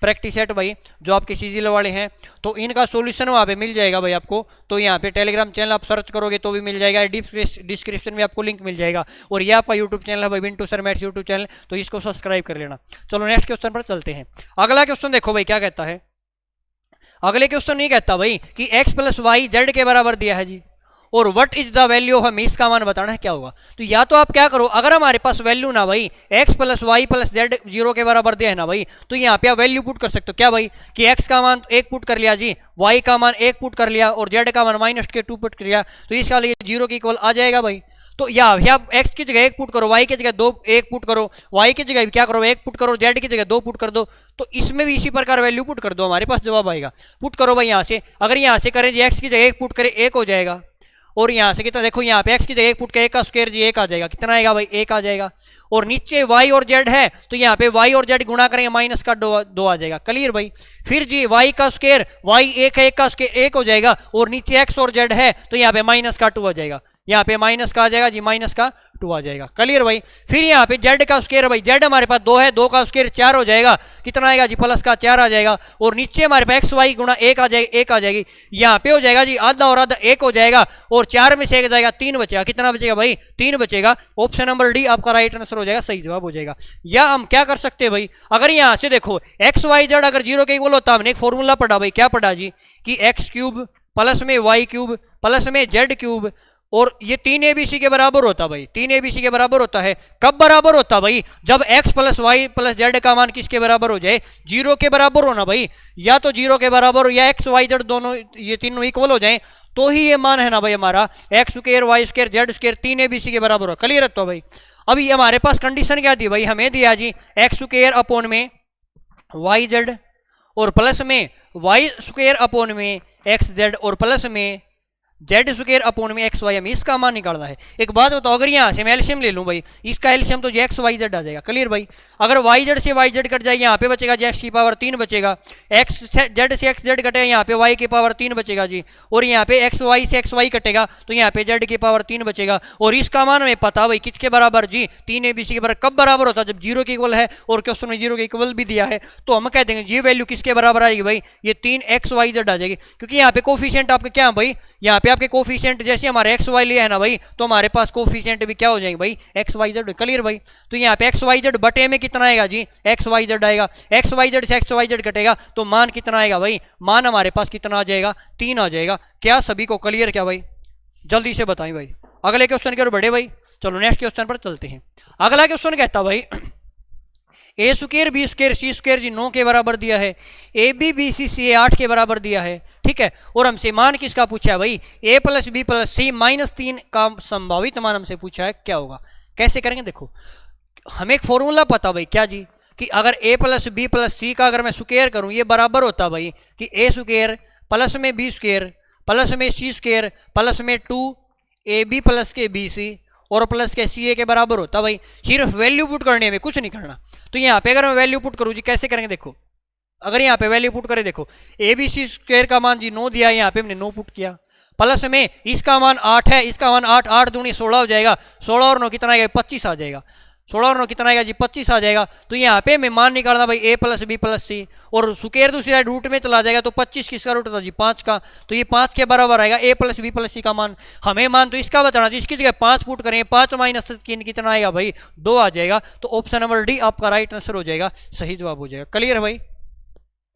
प्रैक्टिस सेट भाई जो आपके सीजीएल वाले हैं, तो इनका सॉल्यूशन वहाँ पे मिल जाएगा भाई आपको। तो यहाँ पे टेलीग्राम चैनल आप सर्च करोगे तो भी मिल जाएगा, डिस्क्रिप्शन में आपको लिंक मिल जाएगा। और ये आपका यूट्यूब चैनल है भाई, बिंटू सर मैथ्स यूट्यूब चैनल, तो इसको सब्सक्राइब कर लेना। चलो नेक्स्ट क्वेश्चन पर चलते हैं। अगला क्वेश्चन देखो भाई क्या कहता है। अगले क्वेश्चन नहीं कहता भाई कि x + y z के बराबर दिया है जी, और what is the value of, हमें इसका मान बताना है क्या होगा। तो या तो आप क्या करो, अगर हमारे पास वैल्यू ना भाई x + y + z 0 के बराबर दिया है ना भाई, तो यहाँ पे आप वैल्यू पुट कर सकते हो। क्या भाई कि x का मान 1 पुट कर लिया जी, y का मान 1 पुट कर लिया और z का मान -2 पुट कर लिया, तो इसका लिए 0 के इक्वल आ जाएगा भाई। तो या x की जगह 1 पुट करो, y की जगह 2 1 पुट करो, y की जगह क्या करो 1 पुट करो, z की जगह 2 पुट कर दो। तो इसमें भी इसी प्रकार वैल्यू पुट कर दो, हमारे पास जवाब आएगा। पुट करो भाई यहाँ से, अगर यहाँ से करें जी x की जगह 1 पुट करें 1 हो जाएगा, और यहाँ से कितना देखो, यहाँ पे x की जगह 1 पुट के 1 का स्क्वायर जी 1 आ जाएगा, कितना आएगा भाई 1 आ जाएगा। और नीचे y और z है, तो यहाँ पे y और z गुणा करेंगे माइनस का 2 आ जाएगा। क्लियर भाई। फिर जी y का स्क्वायर, y 1 है 1 का स्क्वायर 1 हो जाएगा, और नीचे x और z है तो यहाँ पे माइनस का 2 आ जाएगा, यहाँ पे माइनस का आ जाएगा जी, माइनस का 2 आ जाएगा। क्लियर भाई। फिर यहाँ पे z का स्क्वायर, भाई z हमारे पास 2 है, 2 का स्क्वायर 4 हो जाएगा, कितना आएगा जी प्लस का 4 आ जाएगा। और नीचे हमारे पास एक्स वाई गुणा 1 आ जाएगी, 1 आ जाएगी, यहाँ पे हो जाएगा जी आधा और आधा 1 हो जाएगा, और 4 में से 1 जाएगा 3 बचेगा, कितना बचेगा भाई 3 बचेगा। ऑप्शन नंबर डी आपका राइट आंसर हो जाएगा, सही जवाब हो जाएगा। या हम क्या कर सकते हैं भाई, अगर यहाँ से देखो एक्स वाई जेड अगर 0 के इक्वल होता, हमने एक फॉर्मूला पढ़ा भाई, क्या पढ़ा जी कि x³ प्लस में y³ प्लस में z³ और ये 3 ABC के बराबर होता भाई, 3 ABC के बराबर होता है। कब बराबर होता भाई, जब x + y + z का मान किसके बराबर हो जाए, 0 के बराबर होना भाई, या तो 0 के बराबर हो या x y z दोनों ये तीनों इक्वल हो जाए, तो ही ये मान है ना भाई हमारा x² y² z² 3 ABC के बराबर हो। क्लियर है तो भाई। अभी हमारे पास कंडीशन क्या दी भाई, हमें दिया जी x² अपॉन में yz और प्लस में y² अपॉन में xz और प्लस में z² अपॉन में xy, हमें इसका मान निकालना है। एक बात बताओ, अगर यहाँ से मैं एलसीएम ले लूँ भाई, इसका एलसीएम तो x y z आ जाएगा। क्लियर भाई। अगर yz से yz कट जाएगा, यहाँ पे बचेगा जी x³ बचेगा, z से xz कटेगा, यहाँ पे y³ बचेगा जी, और यहाँ पे xy से xy कटेगा तो यहाँ पे z³ बचेगा। और इसका मान हमें पता भाई किसके बराबर जी 3 ABC के बराबर। कब बराबर होता है, जब 0 के इक्वल है, और क्वेश्चन में 0 के इक्वल भी दिया है, तो हम कह देंगे ये वैल्यू किसके बराबर आएगी भाई, ये 3 xyz आ जाएगी। क्योंकि यहाँ पे कोफिशिएंट आपके क्या है भाई, यहाँ पे आपके कोफिशिएंट जैसे हमारे एक्स वाई लिया है ना भाई, तो हमारे पास कोफिशिएंट भी क्या हो जाएंगे भाई एक्स वाई जेड। क्लियर भाई। तो यहाँ पे एक्स वाई जेड बटे में कितना आएगा जी एक्स वाई जेड आएगा, एक्स वाई जेड से एक्स वाई जेड कटेगा तो मान कितना आएगा भाई, मान हमारे पास कितना आ जाएगा 3 आ जाएगा। क्या सभी को क्लियर क्या भाई, जल्दी से बताएं भाई। अगले क्वेश्चन की ओर बढ़े भाई, चलो नेक्स्ट क्वेश्चन पर चलते हैं। अगला क्वेश्चन कहता भाई a² b² c² जी 9 के बराबर दिया है, ab bc ca 8 के बराबर दिया है, ठीक है। और हमसे मान किसका पूछा है भाई, a + b + c -3 का संभावित मान हमसे पूछा है, क्या होगा। कैसे करेंगे देखो, हमें एक फॉर्मूला पता भाई क्या जी, कि अगर a + b + c का अगर मैं स्क्वायर करूं, ये बराबर होता भाई कि a² प्लस में b² प्लस में c² प्लस में 2ab + के bc और प्लस के सी ए के बराबर होता भाई। सिर्फ वैल्यू पुट करने में, कुछ नहीं करना। तो यहाँ पे अगर मैं वैल्यू पुट करूँ जी, कैसे करेंगे देखो, अगर यहाँ पे वैल्यू पुट करें देखो, ABC² का मान जी 9 दिया है, यहाँ पे हमने 9 पुट किया, प्लस में इसका मान 8 है, इसका मान 8 8 दूनी 16 हो जाएगा, 16 और 9 कितना आएगा 25 आ जाएगा, 16 और 9 कितना आएगा जी 25 आ जाएगा। तो यहाँ पे मैं मान निकालना भाई a + b + c और स्क्वायर दूसरी साइड रूट में चला जाएगा, तो 25 किसका रूट होता जी 5 का, तो ये 5 के बराबर आएगा a + b + c का मान। हमें मान तो इसका बताना, तो इसकी जगह 5 पुट करेंगे, 5 - 3 कितना आएगा भाई 2 आ जाएगा। तो ऑप्शन नंबर डी आपका राइट आंसर हो जाएगा, सही जवाब हो जाएगा। क्लियर है भाई।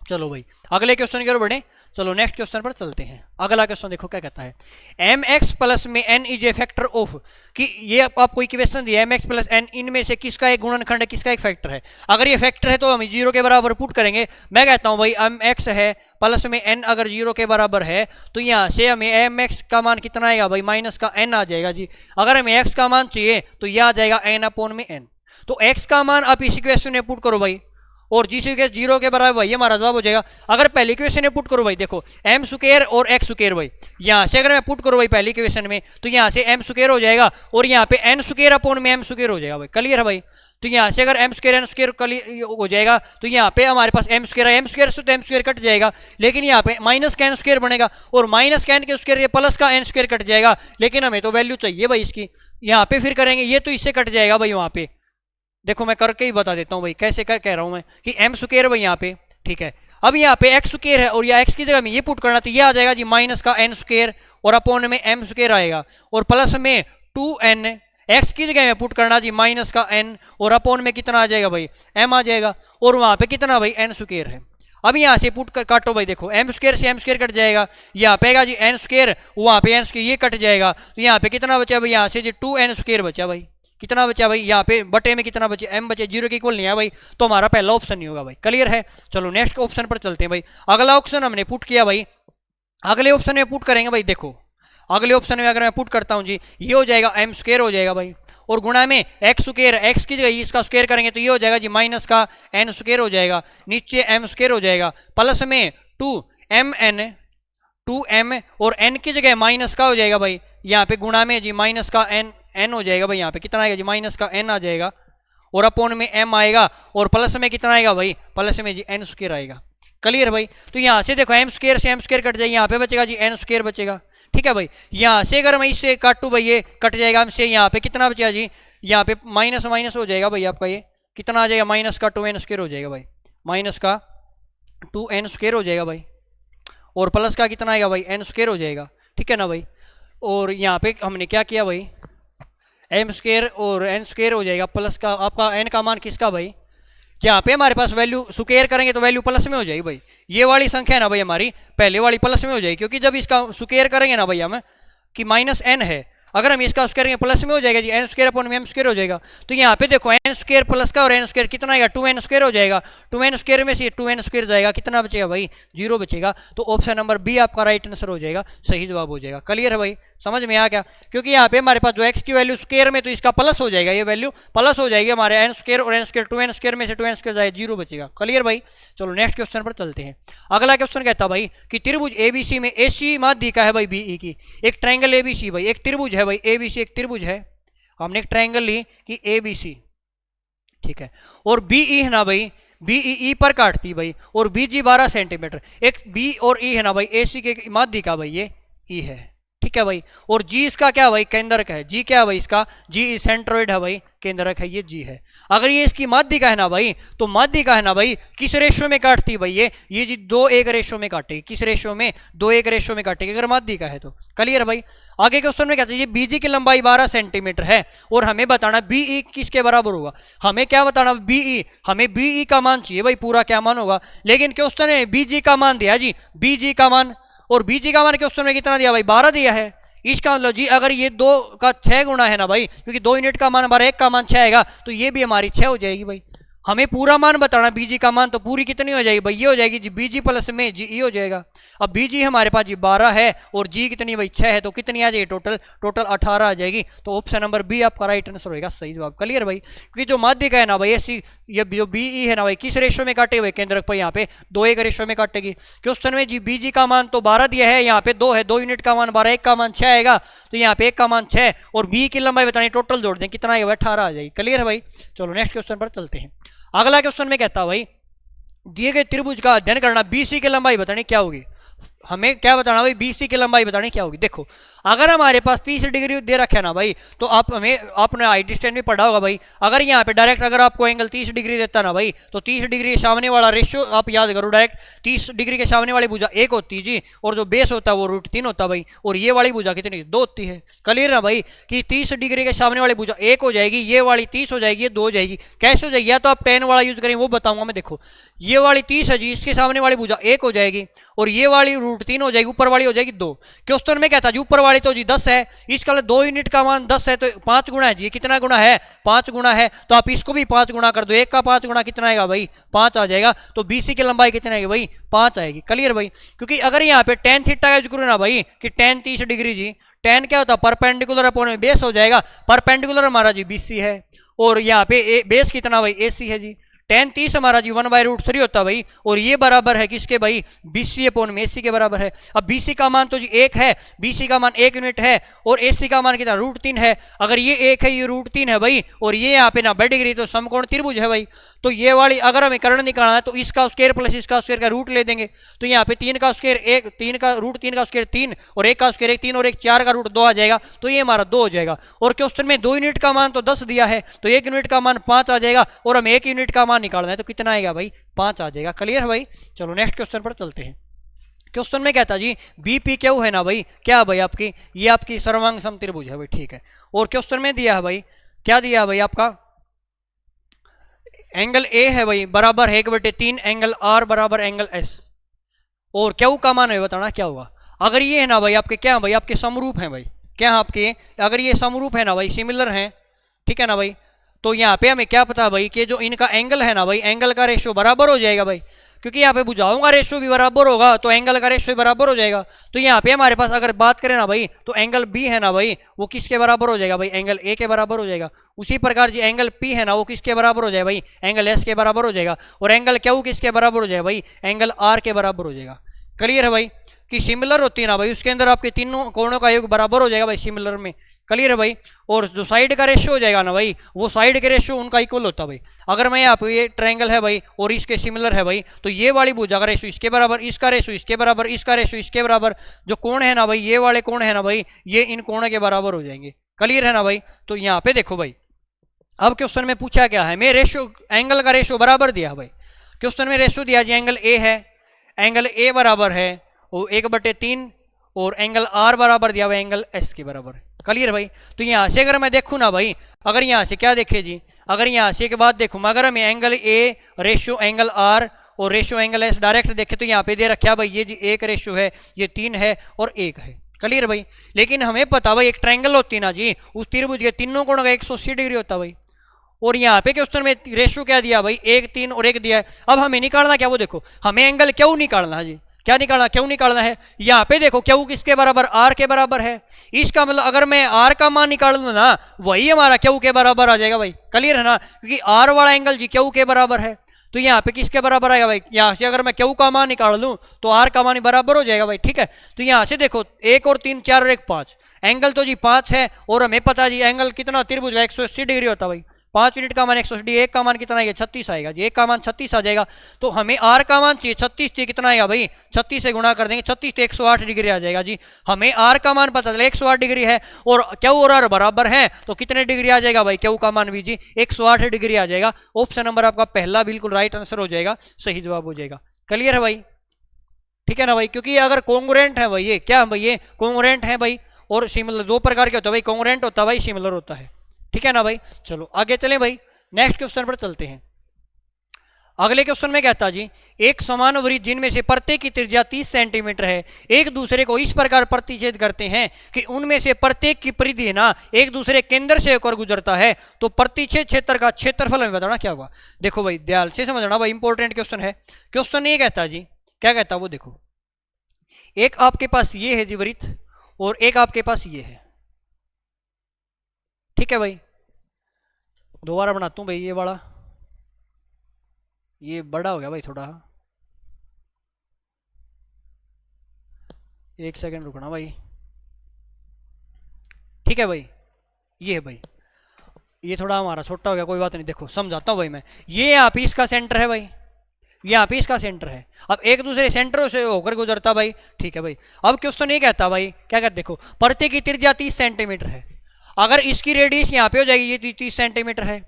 चलो भाई अगले क्वेश्चन की ओर बढ़े। चलो नेक्स्ट क्वेश्चन पर चलते हैं। अगला क्वेश्चन देखो क्या कहता है, एम एक्स प्लस में N is a factor of, कि ये आपको इक्वेशन दिया एम एक्स प्लस एन, इनमें से किसका एक गुणनखंड है, किसका एक फैक्टर है। अगर ये फैक्टर है तो हम जीरो के बराबर पुट करेंगे। मैं कहता हूं भाई एम एक्स है प्लस में एन अगर जीरो के बराबर है तो यहाँ से हमें एम एक्स का मान कितना आएगा भाई, माइनस का एन आ जाएगा जी। अगर हमें एक्स का मान चाहिए तो यह आ जाएगा एन अपॉन में एन। तो एक्स का मान आप इस इक्वेशन में पुट करो भाई, और जी स्क्वायर जीरो के बराबर भाई हमारा जवाब हो जाएगा। अगर पहली इक्वेशन में पुट करो भाई, देखो एम स्क्वायर और एक्स स्क्वायर भाई, यहाँ से अगर मैं पुट करूँ भाई पहली इक्वेशन में तो यहाँ से एम स्क्वायर हो जाएगा और यहाँ पे एन स्क्वायर अपॉन में एम स्क्वायर हो जाएगा भाई। क्लियर है भाई। तो यहाँ से अगर एम स्क्वायर एन स्क्वायर हो जाएगा तो यहाँ पे हमारे पास एम स्क्वायर से तो एम स्क्वायर कट जाएगा, लेकिन यहाँ पे माइनस का एन स्क्वायर बनेगा और माइनस का एन के स्क्वायर प्लस का एन स्क्वायर कट जाएगा, लेकिन हमें तो वैल्यू चाहिए भाई इसकी। यहाँ पे फिर करेंगे ये तो इससे कट जाएगा भाई वहाँ पे, देखो मैं करके ही बता देता हूँ भाई कैसे कर कह रहा हूँ मैं कि एम स्क्वायर भाई यहाँ पे, ठीक है। अब यहाँ पे एक्स स्क्वायर है और या एक्स की जगह में ये पुट करना तो ये आ जाएगा जी माइनस का एन स्क्वायर और अपॉन में एम स्क्वायर आएगा और प्लस में 2n, एक्स की जगह में पुट करना जी माइनस का n और अपॉन में कितना आ जाएगा भाई, m आ जाएगा और वहाँ पे कितना भाई एन स्क्वायर है। अब यहाँ से पुट कर काटो भाई, देखो एम स्क्वायर से एम स्क्वायर कट जाएगा, यहाँ पे आएगा जी एन स्क्वायर, वहाँ पे एन स्क्वायर ये कट जाएगा, तो यहाँ पे कितना बचा भाई, यहाँ से जी 2n स्क्वायर बचा भाई। कितना बचा भाई, यहाँ पे बटे में कितना बचे, m बचे, जीरो के इक्वल नहीं है भाई, तो हमारा पहला ऑप्शन नहीं होगा भाई। क्लियर है। चलो नेक्स्ट ऑप्शन पर चलते हैं भाई। अगला ऑप्शन हमने पुट किया भाई, अगले ऑप्शन में पुट करेंगे भाई। देखो अगले ऑप्शन में अगर मैं पुट करता हूँ जी, ये हो जाएगा एम स्क्वायर हो जाएगा भाई और गुणा में एक्स स्क्वायर, एक्स की जगह इसका स्क्वायर करेंगे तो ये हो जाएगा जी माइनस का एन स्क्वायर हो जाएगा, नीचे एम स्क्वायर हो जाएगा प्लस में 2m और n की जगह माइनस का हो जाएगा भाई, यहाँ पे गुणा में जी माइनस का n हो जाएगा भाई, यहाँ पे कितना आएगा जी माइनस का n आ जाएगा और अपॉन में m आएगा और प्लस में कितना आएगा भाई, प्लस में जी n स्क्वायर आएगा। क्लियर भाई। तो यहाँ से देखो एम स्क्वायर से एम स्क्वायर कट जाएगा, यहाँ पे बचेगा जी एन स्क्वायर बचेगा। ठीक है भाई। यहाँ से अगर मैं इससे काटूँ भाई, ये कट जाएगा हमसे, यहाँ पे कितना बचेगा जी, यहाँ पे माइनस माइनस हो जाएगा भाई आपका, ये कितना आ जाएगा माइनस का 2n स्क्वायर हो जाएगा भाई, माइनस का 2n स्क्वायर हो जाएगा भाई और प्लस का कितना आएगा भाई, n स्क्वायर हो जाएगा। ठीक है ना भाई। और यहाँ पे हमने क्या किया भाई, एम स्क्वायर और n स्क्वायर हो जाएगा प्लस का आपका n का मान किसका भाई, यहाँ पे हमारे पास वैल्यू स्क्वायर करेंगे तो वैल्यू प्लस में हो जाएगी भाई। ये वाली संख्या है ना भाई हमारी, पहले वाली प्लस में हो जाएगी, क्योंकि जब इसका स्क्वायर करेंगे ना भाई हम कि माइनस n है, अगर हम इसका स्क्वायर करेंगे प्लस में हो जाएगा जी, एन स्क्वायर अपॉन में एम स्क्वायर हो जाएगा। तो यहाँ पे देखो एन स्क्वायर प्लस का और एन स्क्वायर कितना आएगा, 2n स्क्वायर हो जाएगा, 2n स्क्वायर में से 2n स्क्वायर जाएगा, कितना बचेगा भाई, 0 बचेगा। तो ऑप्शन नंबर बी आपका राइट आंसर हो जाएगा, सही जवाब हो जाएगा। क्लियर है भाई, समझ में आ गया। क्योंकि यहाँ पे हमारे पास जो एक्स की वैल्यू स्क्वायर में, तो इसका प्लस हो जाएगा, ये वैल्यू प्लस हो जाएगी हमारे एन स्क्वायर और एन स्क्वायर, 2n स्क्वायर में से 2n स्क्वायर जाए, 0 बचेगा। क्लियर भाई। चलो नेक्स्ट क्वेश्चन पर चलते हैं। अगला क्वेश्चन कहता है भाई कि त्रिभुज एबीसी में एसी माध्यिका है भाई बीई की, एक ट्रायंगल एबीसी भाई, एक त्रिभुज है भाई एबीसी, एक त्रिभुज है, हमने एक ट्रायंगल ली कि एबीसी, ठीक है, और बीई है ना भाई, बीई पर काटती भाई, और बीजी 12 सेंटीमीटर, एक बी और ई है ना भाई एसी के माध्यिका भाई, ये ई है। ठीक है भाई। और जी इसका क्या भाई, केंद्रक है। जी क्या है भाई इसका, जी सेंट्रोइड है भाई, केंद्रक है, ये जी है। अगर ये इसकी माध्यिका है ना भाई, तो माध्यिका है ना भाई किस रेशो में काटती भाई, ये जी 2:1 रेशो में काटेगी। किस रेशो में, 2:1 रेशो में काटेगी अगर माध्यिका है तो। क्लियर भाई। आगे क्वेश्चन में कहते हैं बीजी की लंबाई 12 सेंटीमीटर है और हमें बताना बीई किसके बराबर होगा। हमें क्या बताना, बीई, हमें बीई का मान चाहिए भाई, पूरा क्या मान होगा, लेकिन क्वेश्चन में बीजी का मान दिया जी, बीजी का मान, और बीजी का मान क्वेश्चन में कितना दिया भाई, 12 दिया है। इसका मतलब जी अगर ये 2 का 6 गुना है ना भाई, क्योंकि 2 यूनिट का मान हमारा 1 का मान 6 आएगा, तो ये भी हमारी 6 हो जाएगी भाई। हमें पूरा मान बताना बीजी का मान, तो पूरी कितनी हो जाएगी भाई, ये हो जाएगी जी बीजी प्लस में जी ई हो जाएगा। अब बीजी हमारे पास जी 12 है और जी कितनी भाई 6 है, तो कितनी आ जाएगी टोटल 18 आ जाएगी। तो ऑप्शन नंबर बी आपका राइट आंसर होगा, सही जवाब। क्लियर भाई। क्योंकि जो माध्यिका है ना भाई ऐसी, ये जो बीई है ना भाई किस रेशो में काटे हुए, केंद्रक पर यहाँ पे 2:1 रेशो में काटेगी। क्वेश्चन में जी बीजी का मान तो 12 दिया है, यहाँ पे 2 है, 2 यूनिट का मान 12, 1 का मान 6 आएगा, तो यहाँ पे 1 का मान 6 और बी की लंबाई बतानी, टोटल जोड़ दें कितना आएगा, 18 आ जाएगी। क्लियर है भाई। चलो नेक्स्ट क्वेश्चन पर चलते हैं। अगला क्वेश्चन में कहता है भाई दिए गए त्रिभुज का अध्ययन करना, बीसी की लंबाई बतानी क्या होगी। हमें क्या बताना भाई, बीसी की लंबाई बतानी क्या होगी। देखो अगर हमारे पास 30 डिग्री दे रखा है ना भाई, तो आप हमें आपने आई डिस्टेंस में पढ़ा होगा भाई, अगर यहाँ पे डायरेक्ट अगर आपको एंगल 30 डिग्री देता ना भाई, तो 30 डिग्री के सामने वाला रेशियो आप याद करो, डायरेक्ट 30 डिग्री के सामने वाली भुजा 1 होती है जी, और जो बेस होता है वो √3 होता है भाई, और ये वाली भुजा कितनी 2 होती है। क्लियर ना भाई कि 30 डिग्री के सामने वाली भुजा 1 हो जाएगी, ये वाली 30 हो जाएगी, ये 2 हो जाएगी। कैसे हो जाएगी, या तो आप tan वाला यूज करें वो बताऊंगा मैं। देखो ये वाली 30 है जी, इसके सामने वाली भुजा 1 हो जाएगी, और ये वाली √3 हो जाएगी, ऊपर वाली हो जाएगी 2। क्वेश्चन में कहता जी ऊपर वाली तो जी 10 है, इसका 2 यूनिट का मान 10 है, तो 5 गुना है जी, कितना गुना है 5 गुना है, तो आप इसको भी 5 गुना कर दो, 1 का 5 गुना कितना आएगा भाई 5 आ जाएगा, तो बीसी की लंबाई कितनी आएगी भाई 5 आएगी। क्लियर भाई, क्योंकि अगर यहाँ पे tan थीटा का जिक्र ना भाई कि tan 30 डिग्री जी, tan क्या होता है परपेंडिकुलर अपॉन बेस हो जाएगा, परपेंडिकुलर हमारा जी बीसी है, और यहाँ पे बेस कितना भाई एसी है जी, tan 30 हमारा जी 1/√3 होता है भाई, और ये बराबर है किसके भाई बीसी अपॉन में एसी के बराबर है। अब बीसी का मान तो जी 1 है, बीसी का मान 1 यूनिट है, और एसी का मान कितना √3 है। अगर ये 1 है ये √3 है भाई, और ये यहाँ पे 90 डिग्री, तो समकोण त्रिभुज है भाई। तो ये वाली अगर हमें कर्ण निकालना है तो इसका स्क्वायर प्लस इसका स्क्वायर का रूट ले देंगे, तो यहाँ पे 3 का स्क्वायर 1, 3 का √3 का स्क्वायर 3, और 1 का स्क्वायर 1 3, और 1 4 का रूट 2 आ जाएगा, तो ये हमारा 2 हो जाएगा। और क्वेश्चन में 2 यूनिट का मान तो 10 दिया है, तो 1 यूनिट का मान 5 आ जाएगा, और हमें 1 यूनिट का मान निकालना है तो कितना आएगा भाई 5 आ जाएगा। क्लियर है भाई, चलो नेक्स्ट क्वेश्चन पर चलते हैं। क्वेश्चन में कहता जी बीपी क्यू है ना भाई, क्या भाई आपकी ये आपकी सर्वांग समत्रिभुज है भाई, ठीक है। और क्वेश्चन में दिया है भाई, क्या दिया है भाई आपका एंगल ए है भाई बराबर है 1/3 एंगल आर बराबर एंगल एस, और क्यू का मान है बताना क्या होगा। अगर ये है ना भाई आपके क्या है भाई आपके समरूप हैं भाई, क्या है आपके, अगर ये समरूप है ना भाई सिमिलर हैं, ठीक है ना भाई, तो यहाँ पे हमें क्या पता भाई कि जो इनका एंगल है ना भाई, एंगल का रेशियो बराबर हो जाएगा भाई, क्योंकि यहाँ पे भुजाओं का रेशियो भी बराबर होगा तो एंगल का रेशियो बराबर हो जाएगा। तो यहाँ पे हमारे पास अगर बात करें ना भाई, तो एंगल बी है ना भाई वो किसके बराबर हो जाएगा भाई एंगल ए के बराबर हो जाएगा। उसी प्रकार जी एंगल पी है ना वो किसके बराबर हो जाएगा भाई एंगल एस के बराबर हो जाएगा, और एंगल क्यू किसके बराबर हो जाएगा भाई एंगल आर के बराबर हो जाएगा। क्लियर है भाई कि सिमिलर होती है ना भाई उसके अंदर आपके तीनों कोणों का योग बराबर हो जाएगा भाई सिमिलर में। क्लियर है भाई, और जो साइड का रेशियो हो जाएगा ना भाई वो साइड के रेशियो उनका इक्वल होता है भाई। अगर मैं यहाँ पे ये ट्रायंगल है भाई और इसके सिमिलर है भाई, तो ये वाली भुजा का रेशियो इसके बराबर, इसका रेशियो इसके बराबर, इसका रेशियो इसके बराबर, जो कोण है ना भाई ये वाले कोण है ना भाई ये इन कोणों के बराबर हो जाएंगे। क्लियर है ना भाई, तो यहाँ पे देखो भाई अब क्वेश्चन में पूछा क्या है, मैं रेशियो एंगल का रेशियो बराबर दिया भाई। क्वेश्चन में रेशियो दिया जी एंगल ए है, एंगल ए बराबर है वो 1/3, और एंगल आर बराबर दिया हुआ एंगल एस के बराबर। क्लियर भाई, तो यहाँ से अगर मैं देखूँ ना भाई, अगर यहाँ से क्या देखे जी, अगर यहाँ से के बाद देखूँ अगर हमें angle A ratio angle R और रेशियो एंगल एस डायरेक्ट देखे तो यहाँ पे दे रखा भाई ये जी एक रेशियो है, ये 3 है और 1 है। क्लियर भाई, लेकिन हमें पता भाई एक ट्रायंगल होती है ना जी उस त्रिभुज के तीनों कोणों का 180 डिग्री होता भाई, और यहाँ पे क्वेश्चन में रेशियो क्या दिया भाई 1 3 और 1 दिया है। अब हमें निकालना क्या, वो देखो हमें एंगल क्यों निकालना है जी, क्या निकालना क्यों निकालना है, यहाँ पे देखो क्यू किसके बराबर आर के बराबर है। इसका मतलब अगर मैं आर का मान निकाल लूँ ना वही हमारा क्यू के बराबर आ जाएगा भाई। क्लियर है ना, क्योंकि आर वाला एंगल जी क्यू के बराबर है, तो यहाँ पे किसके बराबर आएगा भाई, यहाँ से अगर मैं क्यू का मान निकाल लूँ तो आर का मान बराबर हो जाएगा भाई। ठीक है, तो यहाँ से देखो 1 और 3 4 और 1 5, एंगल तो जी 5 है, और हमें पता जी एंगल कितना त्रिभुज का 180 डिग्री होता भाई, 5 यूनिट का मान 180 डिग्री, एक का मान कितना आएगा 36 आएगा जी, एक का मान 36 आ जाएगा। तो हमें आर का मान चाहिए 36 थी, कितना आएगा भाई 36 से गुणा कर देंगे, 36 से 108 डिग्री आ जाएगा जी। हमें आर का मान पता चला 108 डिग्री है, और क्यू और आर बराबर है तो कितने डिग्री आ जाएगा भाई क्यू का मान भी जी 108 डिग्री आ जाएगा। ऑप्शन नंबर आपका पहला बिल्कुल राइट आंसर हो जाएगा, सही जवाब हो जाएगा। क्लियर है भाई, ठीक है ना भाई, क्योंकि अगर कॉन्ग्रुएंट है भाई, ये क्या है भाई ये कॉन्ग्रुएंट है भाई, और सिमिलर दो प्रकार के होता है भाई, कॉन्ग्रुएंट होता है भाई सिमिलर होता है। ठीक है ना भाई, चलो आगे चलें भाई, नेक्स्ट क्वेश्चन पर चलते हैं। अगले क्वेश्चन में कहता जी एक समान वृत्त जिनमें से प्रत्येक की त्रिज्या 30 सेंटीमीटर है एक दूसरे को इस प्रकार प्रतिच्छेद करते हैं कि उनमें से प्रत्येक की परिधि है ना एक दूसरे केंद्र से होकर गुजरता है, तो प्रतिच्छेद क्षेत्र का क्षेत्रफल हमें बताना क्या होगा। देखो भाई ध्यान से समझना भाई, इंपॉर्टेंट क्वेश्चन है। क्वेश्चन ये कहता जी, क्या कहता वो देखो, एक आपके पास ये है जी वृत्त और एक आपके पास ये है। ठीक है भाई, दोबारा बनाता हूं भाई, ये वाला ये बड़ा हो गया भाई थोड़ा, एक सेकंड रुकना भाई। ठीक है भाई, ये है भाई, ये थोड़ा हमारा छोटा हो गया, कोई बात नहीं। देखो समझाता हूँ भाई मैं, ये यहाँ पे इसका सेंटर है भाई, यहाँ पे इसका सेंटर है। अब एक दूसरे सेंटरों से होकर गुजरता भाई, ठीक है भाई। अब क्वेश्चन ये कहता भाई, क्या कहते, देखो प्रत्येक की त्रिज्या 30 सेंटीमीटर है, अगर इसकी रेडियस यहाँ पे हो जाएगी, ये 30 सेंटीमीटर है,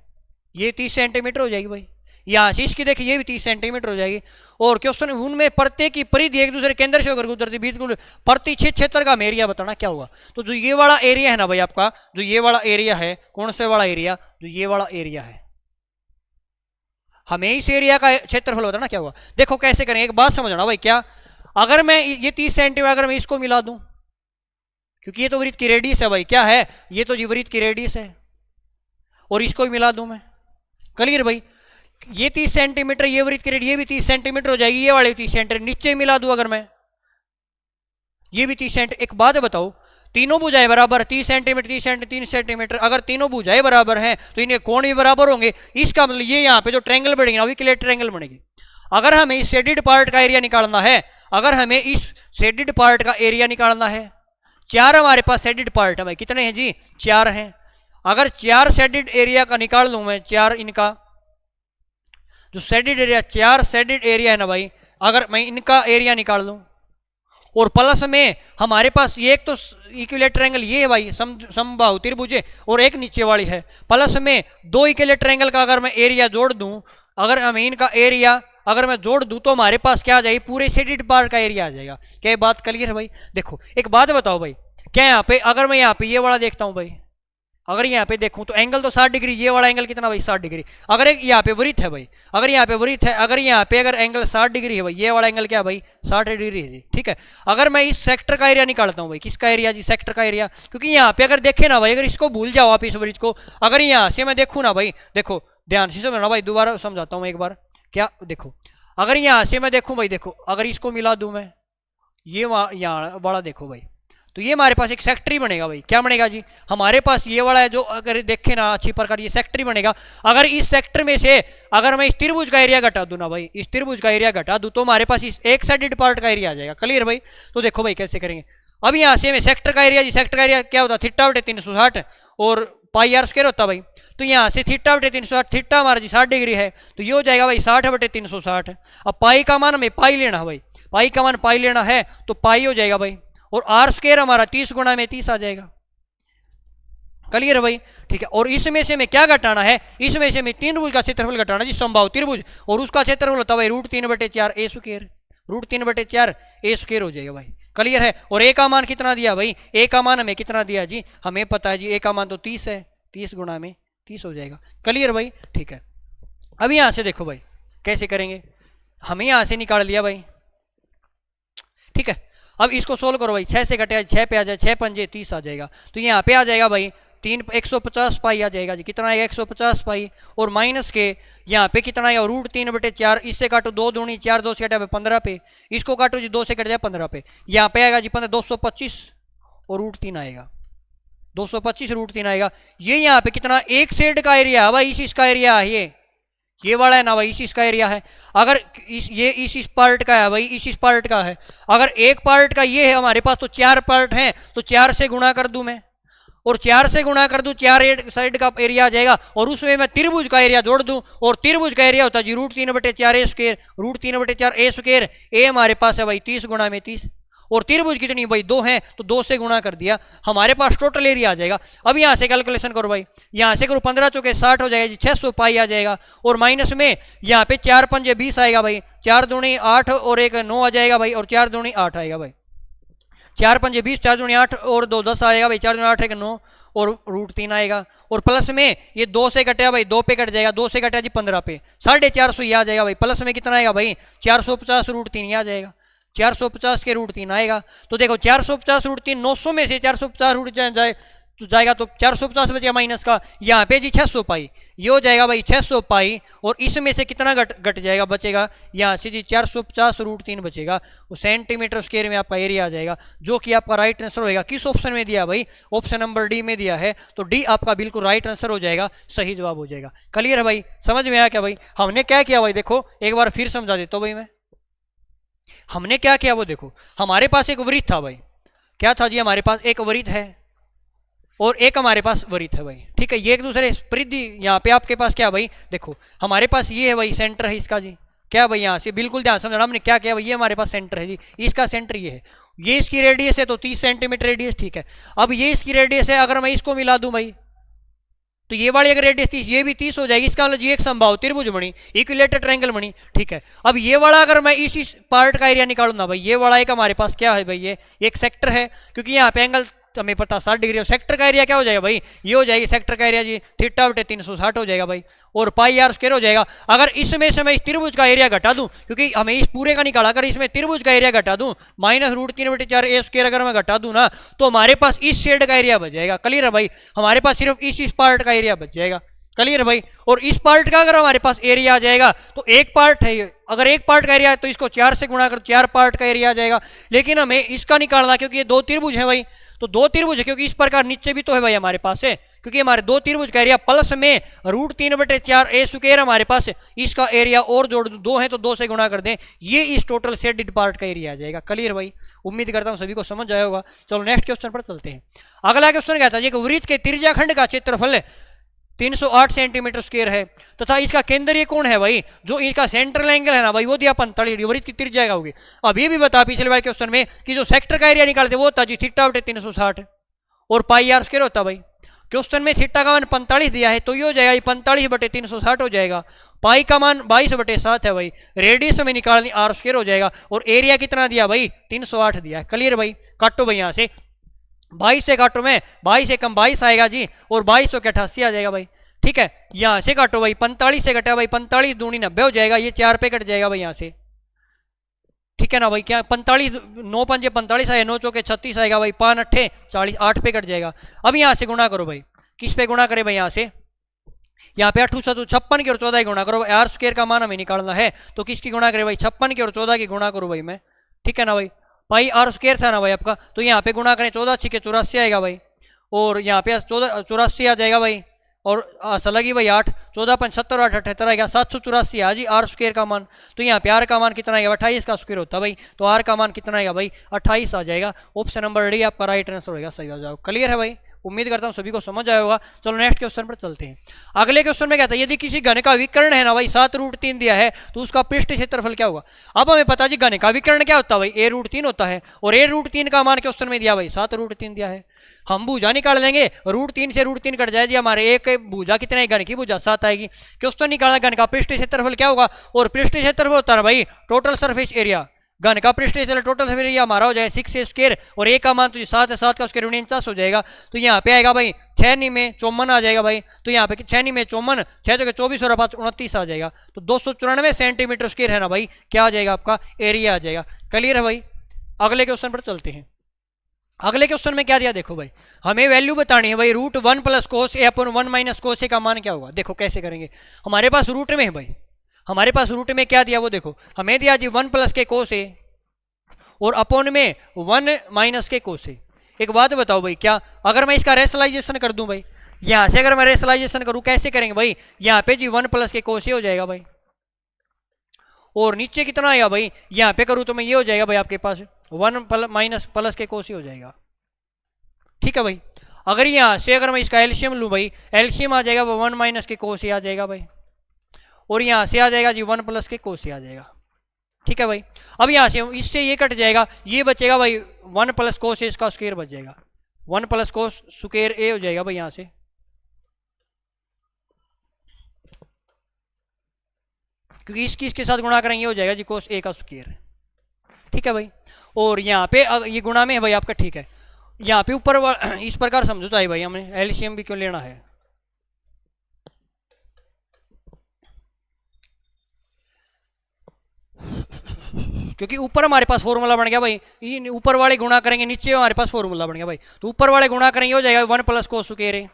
ये 30 सेंटीमीटर हो जाएगी भाई। यहाँ से इसकी देखिए ये भी 30 सेंटीमीटर हो जाएगी। और क्वेश्चन उनमें प्रत्येक की परिधि एक दूसरे केंद्र से होकर गुजरती, बिल्कुल प्रति क्षेत्र का एरिया बताना क्या होगा। तो जो ये वाला एरिया है ना भाई आपका, जो ये वाला एरिया है, कौन से वाला एरिया, जो ये वाला एरिया है, हमें इस एरिया का क्षेत्रफल बताना क्या होगा। देखो कैसे करेंगे, एक बात समझना भाई, क्या अगर मैं ये 30 सेंटीमीटर अगर मैं इसको मिला दूं, क्योंकि ये तो वृत्त की रेडियस है भाई, क्या है ये तो जी वृत्त की रेडियस है, और इसको भी मिला दूं मैं, क्लियर भाई। ये 30 सेंटीमीटर ये वृत्त की रेडियस, ये भी 30 सेंटीमीटर हो जाएगी, ये वाले 30 सेंटीमीटर नीचे मिला दूं अगर मैं, ये भी 30 सेंटीमीटर। एक बात बताओ, तीनों भुजाएं बराबर 30 सेंटीमीटर 30 सेंटीमीटर, अगर तीनों भुजाएं बराबर हैं तो इनके कोण भी बराबर होंगे। इसका मतलब ये यहाँ पे जो ट्रायंगल बनेगी ना, इक्विलेटरल ट्रायंगल बनेगी। अगर हमें इस शेडेड पार्ट का एरिया निकालना है, अगर हमें इस शेडेड पार्ट का एरिया निकालना है, चार हमारे पास शेडेड पार्ट है भाई, कितने हैं जी, 4 हैं। अगर 4 शेडेड एरिया का निकाल लूं मैं, 4 इनका जो शेडेड एरिया, 4 शेडेड एरिया है ना भाई, अगर मैं इनका एरिया निकाल लूं, और प्लस में हमारे पास ये एक तो इक्विलेटरल ट्रायंगल ये है भाई, समबाहु त्रिभुज, और एक नीचे वाली है, प्लस में 2 इक्विलेटरल ट्रायंगल का अगर मैं एरिया जोड़ दूं, अगर हमें इनका एरिया अगर मैं जोड़ दूं, तो हमारे पास क्या आ जाएगी, पूरे शेडेड पार्ट का एरिया आ जाएगा। क्या ये बात क्लियर है भाई। देखो एक बात बताओ भाई, क्या यहाँ पे अगर मैं यहाँ पे ये वाला देखता हूँ भाई, अगर यहाँ पे देखूं तो एंगल तो 60 डिग्री, ये वाला एंगल कितना भाई, 60 डिग्री। अगर एक यहाँ पे वृत्त है भाई, अगर यहाँ पे वृत्त है, अगर यहाँ पे अगर एंगल 60 डिग्री है भाई, ये वाला एंगल क्या है भाई, 60 डिग्री है जी, ठीक है। अगर मैं इस सेक्टर का एरिया निकालता हूँ भाई, किसका एरिया जी, सेक्टर का एरिया, क्योंकि यहाँ पे अगर देखे ना भाई, अगर इसको भूल जाओ आप इस वृत्त को, अगर यहाँ से मैं देखूँ ना भाई, देखो ध्यान से समझना भाई, दोबारा समझाता हूँ एक बार, क्या देखो अगर यहाँ से मैं देखूँ भाई, देखो अगर इसको मिला दूँ मैं, ये यहाँ वाला देखो भाई, तो ये हमारे पास एक सेक्टर बनेगा भाई। क्या बनेगा जी, हमारे पास ये वाला है जो अगर देखे ना अच्छी प्रकार, ये सेक्टर बनेगा। अगर इस सेक्टर में से अगर मैं इस त्रिभुज का एरिया घटा दूं ना भाई, इस त्रिभुज का एरिया घटा दूं, तो हमारे पास इस एक साइडेड पार्ट का एरिया आ जाएगा। क्लियर भाई। तो देखो भाई कैसे करेंगे, अब यहाँ से मैं सेक्टर का एरिया जी, सेक्टर का एरिया क्या होता है, थीटा बटे 360 और पाई आर स्क्वायर होता भाई। तो यहाँ से थीटा बटे 360, थीटा हमारा जी 60 डिग्री है, तो ये हो जाएगा भाई 60 बटे 360। अब पाई का मान हमें पाई लेना है भाई, पाई का मान पाई लेना है, तो पाई हो जाएगा भाई, और आर स्क्वायर हमारा 30 गुणा में 30 आ जाएगा। क्लियर है भाई, ठीक है। और इसमें से हमें क्या घटाना है, इसमें से हमें तीन त्रिभुज का क्षेत्रफल घटाना जी, समबाहु त्रिभुज, और उसका क्षेत्रफल होता है भाई √3/4 ए स्क्वायर, √3/4 ए स्क्वायर हो जाएगा भाई। क्लियर है। और ए का मान कितना दिया भाई, ए का मान हमें कितना दिया जी, हमें पता है जी, ए का मान तो 30 है, 30 गुणा में 30 हो जाएगा। क्लियर भाई, ठीक है। अब यहाँ से देखो भाई कैसे करेंगे, हमें यहाँ से निकाल लिया भाई, ठीक है। अब इसको सोल्व करो भाई, 6 से घटे 6 पे आ जाए, 6 पंजे 30 आ जाएगा, तो यहाँ पे आ जाएगा भाई 150 पाई आ जाएगा जी, कितना आएगा 150 पाई, और माइनस के यहाँ पे कितना आएगा √3/4, इससे काटो 2 दूनी 4, 2 से कटा 15 पे, इसको काटो जी 2 से कट जाए 15 पे, यहाँ पे आएगा जी 15 225 और √3 आएगा, 225 √3 आएगा। ये यहाँ पे कितना, एक शेड का एरिया है भाई, इसका एरिया है ये वाला है ना भाई, इसका एरिया है। अगर इस पार्ट का है भाई, इस पार्ट का है, अगर एक पार्ट का ये है हमारे पास, तो 4 पार्ट हैं, तो 4 से गुणा कर दूं मैं, और 4 से गुणा कर दूं, 4 साइड का एरिया आ जाएगा, और उसमें मैं त्रिभुज का एरिया जोड़ दूं, और त्रिभुज का एरिया होता है जी √3/4 ए स्क्वायर, √3/4 ए स्क्वायर, ए हमारे पास है भाई 30 गुणा में 30, और त्रिभुज कितनी भाई 2 हैं, तो 2 से गुणा कर दिया, हमारे पास टोटल एरिया आ जाएगा। अब यहाँ से कैलकुलेशन करो भाई, यहाँ से करो 15 चौके 60 हो जाएगा जी, 600 पाई आ जाएगा, और माइनस में यहाँ पे 4 पंजे 20 आएगा भाई, 4 दूनी 8 और 1 9 आ जाएगा भाई, और 4 दूनी 8 आएगा भाई, 4 पंजे 20, 4 दूनी 8 और 2 10 आएगा भाई, 4 दूनी 8 1 9 और √3 आएगा, और प्लस में ये 2 से कटेगा भाई, 2 पे कट जाएगा, 2 से कटा जी 15 पे, 450 ये आ जाएगा भाई, प्लस में कितना आएगा भाई 450 √3 ये आ जाएगा, 450 के √3 आएगा। तो देखो 450 √3, 900 में से 450 √3 जाए तो जाएगा, तो 450 बचेगा माइनस का, यहाँ पे जी 600 पाई, ये हो जाएगा भाई 600 पाई, और इसमें से कितना घट जाएगा, बचेगा यहाँ से जी 450 √3 बचेगा, वो सेंटीमीटर स्क्वायर में आपका एरिया आ जाएगा, जो कि आपका राइट आंसर होएगा। किस ऑप्शन में दिया भाई, ऑप्शन नंबर डी में दिया है, तो डी आपका बिल्कुल राइट आंसर हो जाएगा, सही जवाब हो जाएगा। क्लियर है भाई, समझ में आया क्या भाई। हमने क्या किया भाई, देखो एक बार फिर समझा देता हूँ भाई मैं, हमने क्या किया वो देखो, हमारे पास एक वृत्त था भाई, क्या था जी, हमारे पास एक वृत्त है और एक हमारे पास वृत्त है भाई, ठीक है। ये एक दूसरे परिधि, यहाँ पे आपके पास क्या भाई, देखो हमारे पास ये है भाई सेंटर है इसका जी, क्या भाई यहाँ से बिल्कुल ध्यान समझना, हमने क्या किया भाई, ये हमारे पास सेंटर है जी, इसका सेंटर ये है, ये इसकी रेडियस है तो 30 सेंटीमीटर रेडियस, ठीक है। अब ये इसकी रेडियस है, अगर मैं इसको मिला दूं भाई तो ये वाली अगर रेडियस 30, ये भी 30 हो जाएगी, इसका मतलब ये एक संभाव त्रिभुज बनी, इक्विलेटरल ट्रायंगल बनी, ठीक है। अब ये वाला अगर मैं इस पार्ट का एरिया निकालूं ना भाई, ये वाला एक हमारे पास क्या है भाई, ये एक सेक्टर है, क्योंकि यहाँ पे एंगल हमें पता 60 डिग्री है, सेक्टर का एरिया क्या हो जाएगा भाई, ये हो जाएगी सेक्टर का एरिया जी थीटा बटे 360 हो जाएगा भाई, और पाई आर स्क्वायर हो जाएगा। अगर इसमें से मैं इस त्रिभुज का एरिया घटा दूं, क्योंकि हमें इस पूरे का निकाला, अगर इसमें त्रिभुज का एरिया घटा दूं -√3/4 ए स्क्वायर अगर मैं घटा दूं ना, तो हमारे पास इस शेड का एरिया बच जाएगा। क्लियर है भाई, हमारे पास सिर्फ इस पार्ट का एरिया बच जाएगा। क्लियर भाई, और इस पार्ट का अगर हमारे पास एरिया आ जाएगा तो एक पार्ट है, अगर एक पार्ट का एरिया है तो इसको 4 से गुणा कर 4 पार्ट का एरिया आ जाएगा। लेकिन हमें इसका निकालना, क्योंकि ये 2 त्रिभुज है भाई, तो 2 त्रिभुज है, क्योंकि इस प्रकार नीचे भी तो है भाई हमारे पास है, क्योंकि हमारे 2 त्रिभुज का एरिया प्लस में √3/4 ए स्क्वायर हमारे पास है, इसका एरिया और जोड़ दो 2 है तो 2 से गुणा कर दें, ये इस टोटल शेडेड पार्ट का एरिया आ जाएगा। क्लियर भाई, उम्मीद करता हूं सभी को समझ आया होगा। चलो नेक्स्ट क्वेश्चन पर चलते हैं। अगला क्वेश्चन कहता है कि वृत्त के त्रिज्याखंड का क्षेत्रफल 308 सेंटीमीटर स्क्वायर है तथा इसका केंद्रीय कोण है भाई, जो इसका सेंट्रल एंगल है ना भाई, वो दिया 45 डिग्री, वृत्त की त्रिज्या होगी। अब ये भी बता पिछले बार क्वेश्चन में कि जो सेक्टर का एरिया निकालते वो होता जी थीटा बटे 360 और पाई आर स्क्वायर होता भाई। क्वेश्चन में थीटा का मान 45 दिया है तो ये हो जाएगा 45 बटे 360 हो जाएगा, पाई का मान 22/7 है भाई, रेडियस में निकालनी आर स्क्वायर हो जाएगा, और एरिया कितना दिया भाई 308 दिया है। क्लियर भाई, काटो भाई यहाँ से 22 से काटो, में 22 से कम 22 आएगा जी, और 22 के 88 आ जाएगा भाई, ठीक है। यहाँ से काटो भाई, 45 से कटा भाई 45 दूनी 90 हो जाएगा, ये 4 पे कट जाएगा भाई यहाँ से, ठीक है ना भाई। क्या 45 9 पंजे 45 आएगा, 9 चौके 36 आएगा भाई, 5 अट्ठे 40, 8 पे कट जाएगा। अब यहाँ से गुणा करो भाई, किस पे गुणा करे भाई, यहाँ से यहाँ पे 8 7 56 की और 14 की गुणा करो, आर स्क्वायर का मान हमें निकालना है, तो किसकी गुणा करे भाई 56 की और 14 की गुणा करो भाई मैं, ठीक है ना भाई। पाई आर स्क्वायर था ना भाई आपका, तो यहाँ पे गुणा करें 14 6 के 84 आएगा भाई, और यहाँ पे 84 आ जाएगा भाई, और लगी भाई 8 14 75 8 78 आएगा, 784 है जी आर स्क्वायर का मान। तो यहाँ पे आर का मान कितना आएगा 28 का स्क्वायर होता है भाई, तो आर का मान कितना आएगा भाई 28 आ जाएगा। ऑप्शन नंबर डी आपका राइट आंसर होगा, सही हो जाएगा। क्लियर है भाई, उम्मीद करता हूँ सभी को समझ आया होगा। चलो नेक्स्ट क्वेश्चन पर चलते हैं। अगले क्वेश्चन में कहता है यदि किसी घन का विकर्ण है ना भाई 7√3 दिया है तो उसका पृष्ठ क्षेत्रफल क्या होगा। अब हमें पता जी घन का विकर्ण क्या होता है भाई, a√3 होता है, और a√3 का मान क्वेश्चन में दिया भाई 7√3 दिया है। हम भुजा निकाल लेंगे, √3 से √3 कट जाए जी, हमारे एक भुजा कितना है, घन की भुजा 7 आएगी। क्वेश्चन निकाला घन का पृष्ठ क्षेत्रफल क्या होगा, और पृष्ठ क्षेत्रफल होता है भाई टोटल सरफेस एरिया, घन का पृष्ठ क्षेत्रफल टोटल सरफेस एरिया हमारा हो जाए 6 स्क्वायर, और ए का मान तो 7 है, 7 का स्क्वायर 49 हो जाएगा। तो यहाँ पे आएगा भाई 6 नी में 54 आ जाएगा भाई, तो यहाँ पे 6 नी में 54, 6 तो 24 और 5 29 आ जाएगा, तो 294 सेंटीमीटर स्क्वायर है ना भाई, क्या आ जाएगा आपका एरिया आ जाएगा। क्लियर है भाई, अगले क्वेश्चन पर चलते हैं। अगले क्वेश्चन में क्या दिया देखो भाई, हमें वैल्यू बतानी है भाई √1 + cos a / 1 - cos a का मान क्या होगा। देखो कैसे करेंगे, हमारे पास रूट में है भाई, हमारे पास रूट में क्या दिया वो देखो, हमें दिया जी 1 + के cos a और अपॉन में 1 - के cos a। एक बात बताओ भाई, क्या अगर मैं इसका रेशनलाइजेशन कर दूं भाई, यहां से अगर मैं रेशनलाइजेशन करूं कैसे करेंगे भाई, यहां पे जी 1 + के cos a हो जाएगा भाई, और नीचे कितना आएगा भाई, यहां पे करूं तो मैं ये हो जाएगा भाई आपके पास 1 - के cos a हो जाएगा, ठीक है भाई। अगर यहां से अगर मैं इसका एलसीएम लूं भाई, एलसीएम आ जाएगा 1 - के cos a आ जाएगा भाई, और यहां से आ जाएगा जी 1 + के cos a आ जाएगा, ठीक है भाई। अब यहां से इससे ये कट जाएगा, ये बचेगा भाई 1 + cos a इसका स्क्वायर बच जाएगा, 1 + cos स्क्वायर a हो जाएगा भाई यहां से, क्योंकि इसके साथ गुणा करेंगे हो जाएगा जी cos a का स्क्वायर, ठीक है भाई। और यहाँ पे ये गुणा में है भाई आपका, ठीक है। यहाँ पे ऊपर इस प्रकार समझो चाहिए भाई, हमें एलसीएम भी क्यों लेना है, क्योंकि ऊपर हमारे पास फॉर्मूला बन गया भाई, ऊपर वाले गुणा करेंगे नीचे हमारे पास फॉर्मूला बन गया भाई, तो ऊपर वाले गुणा करेंगे हो जाएगा 1 + cos स्क्वायर a,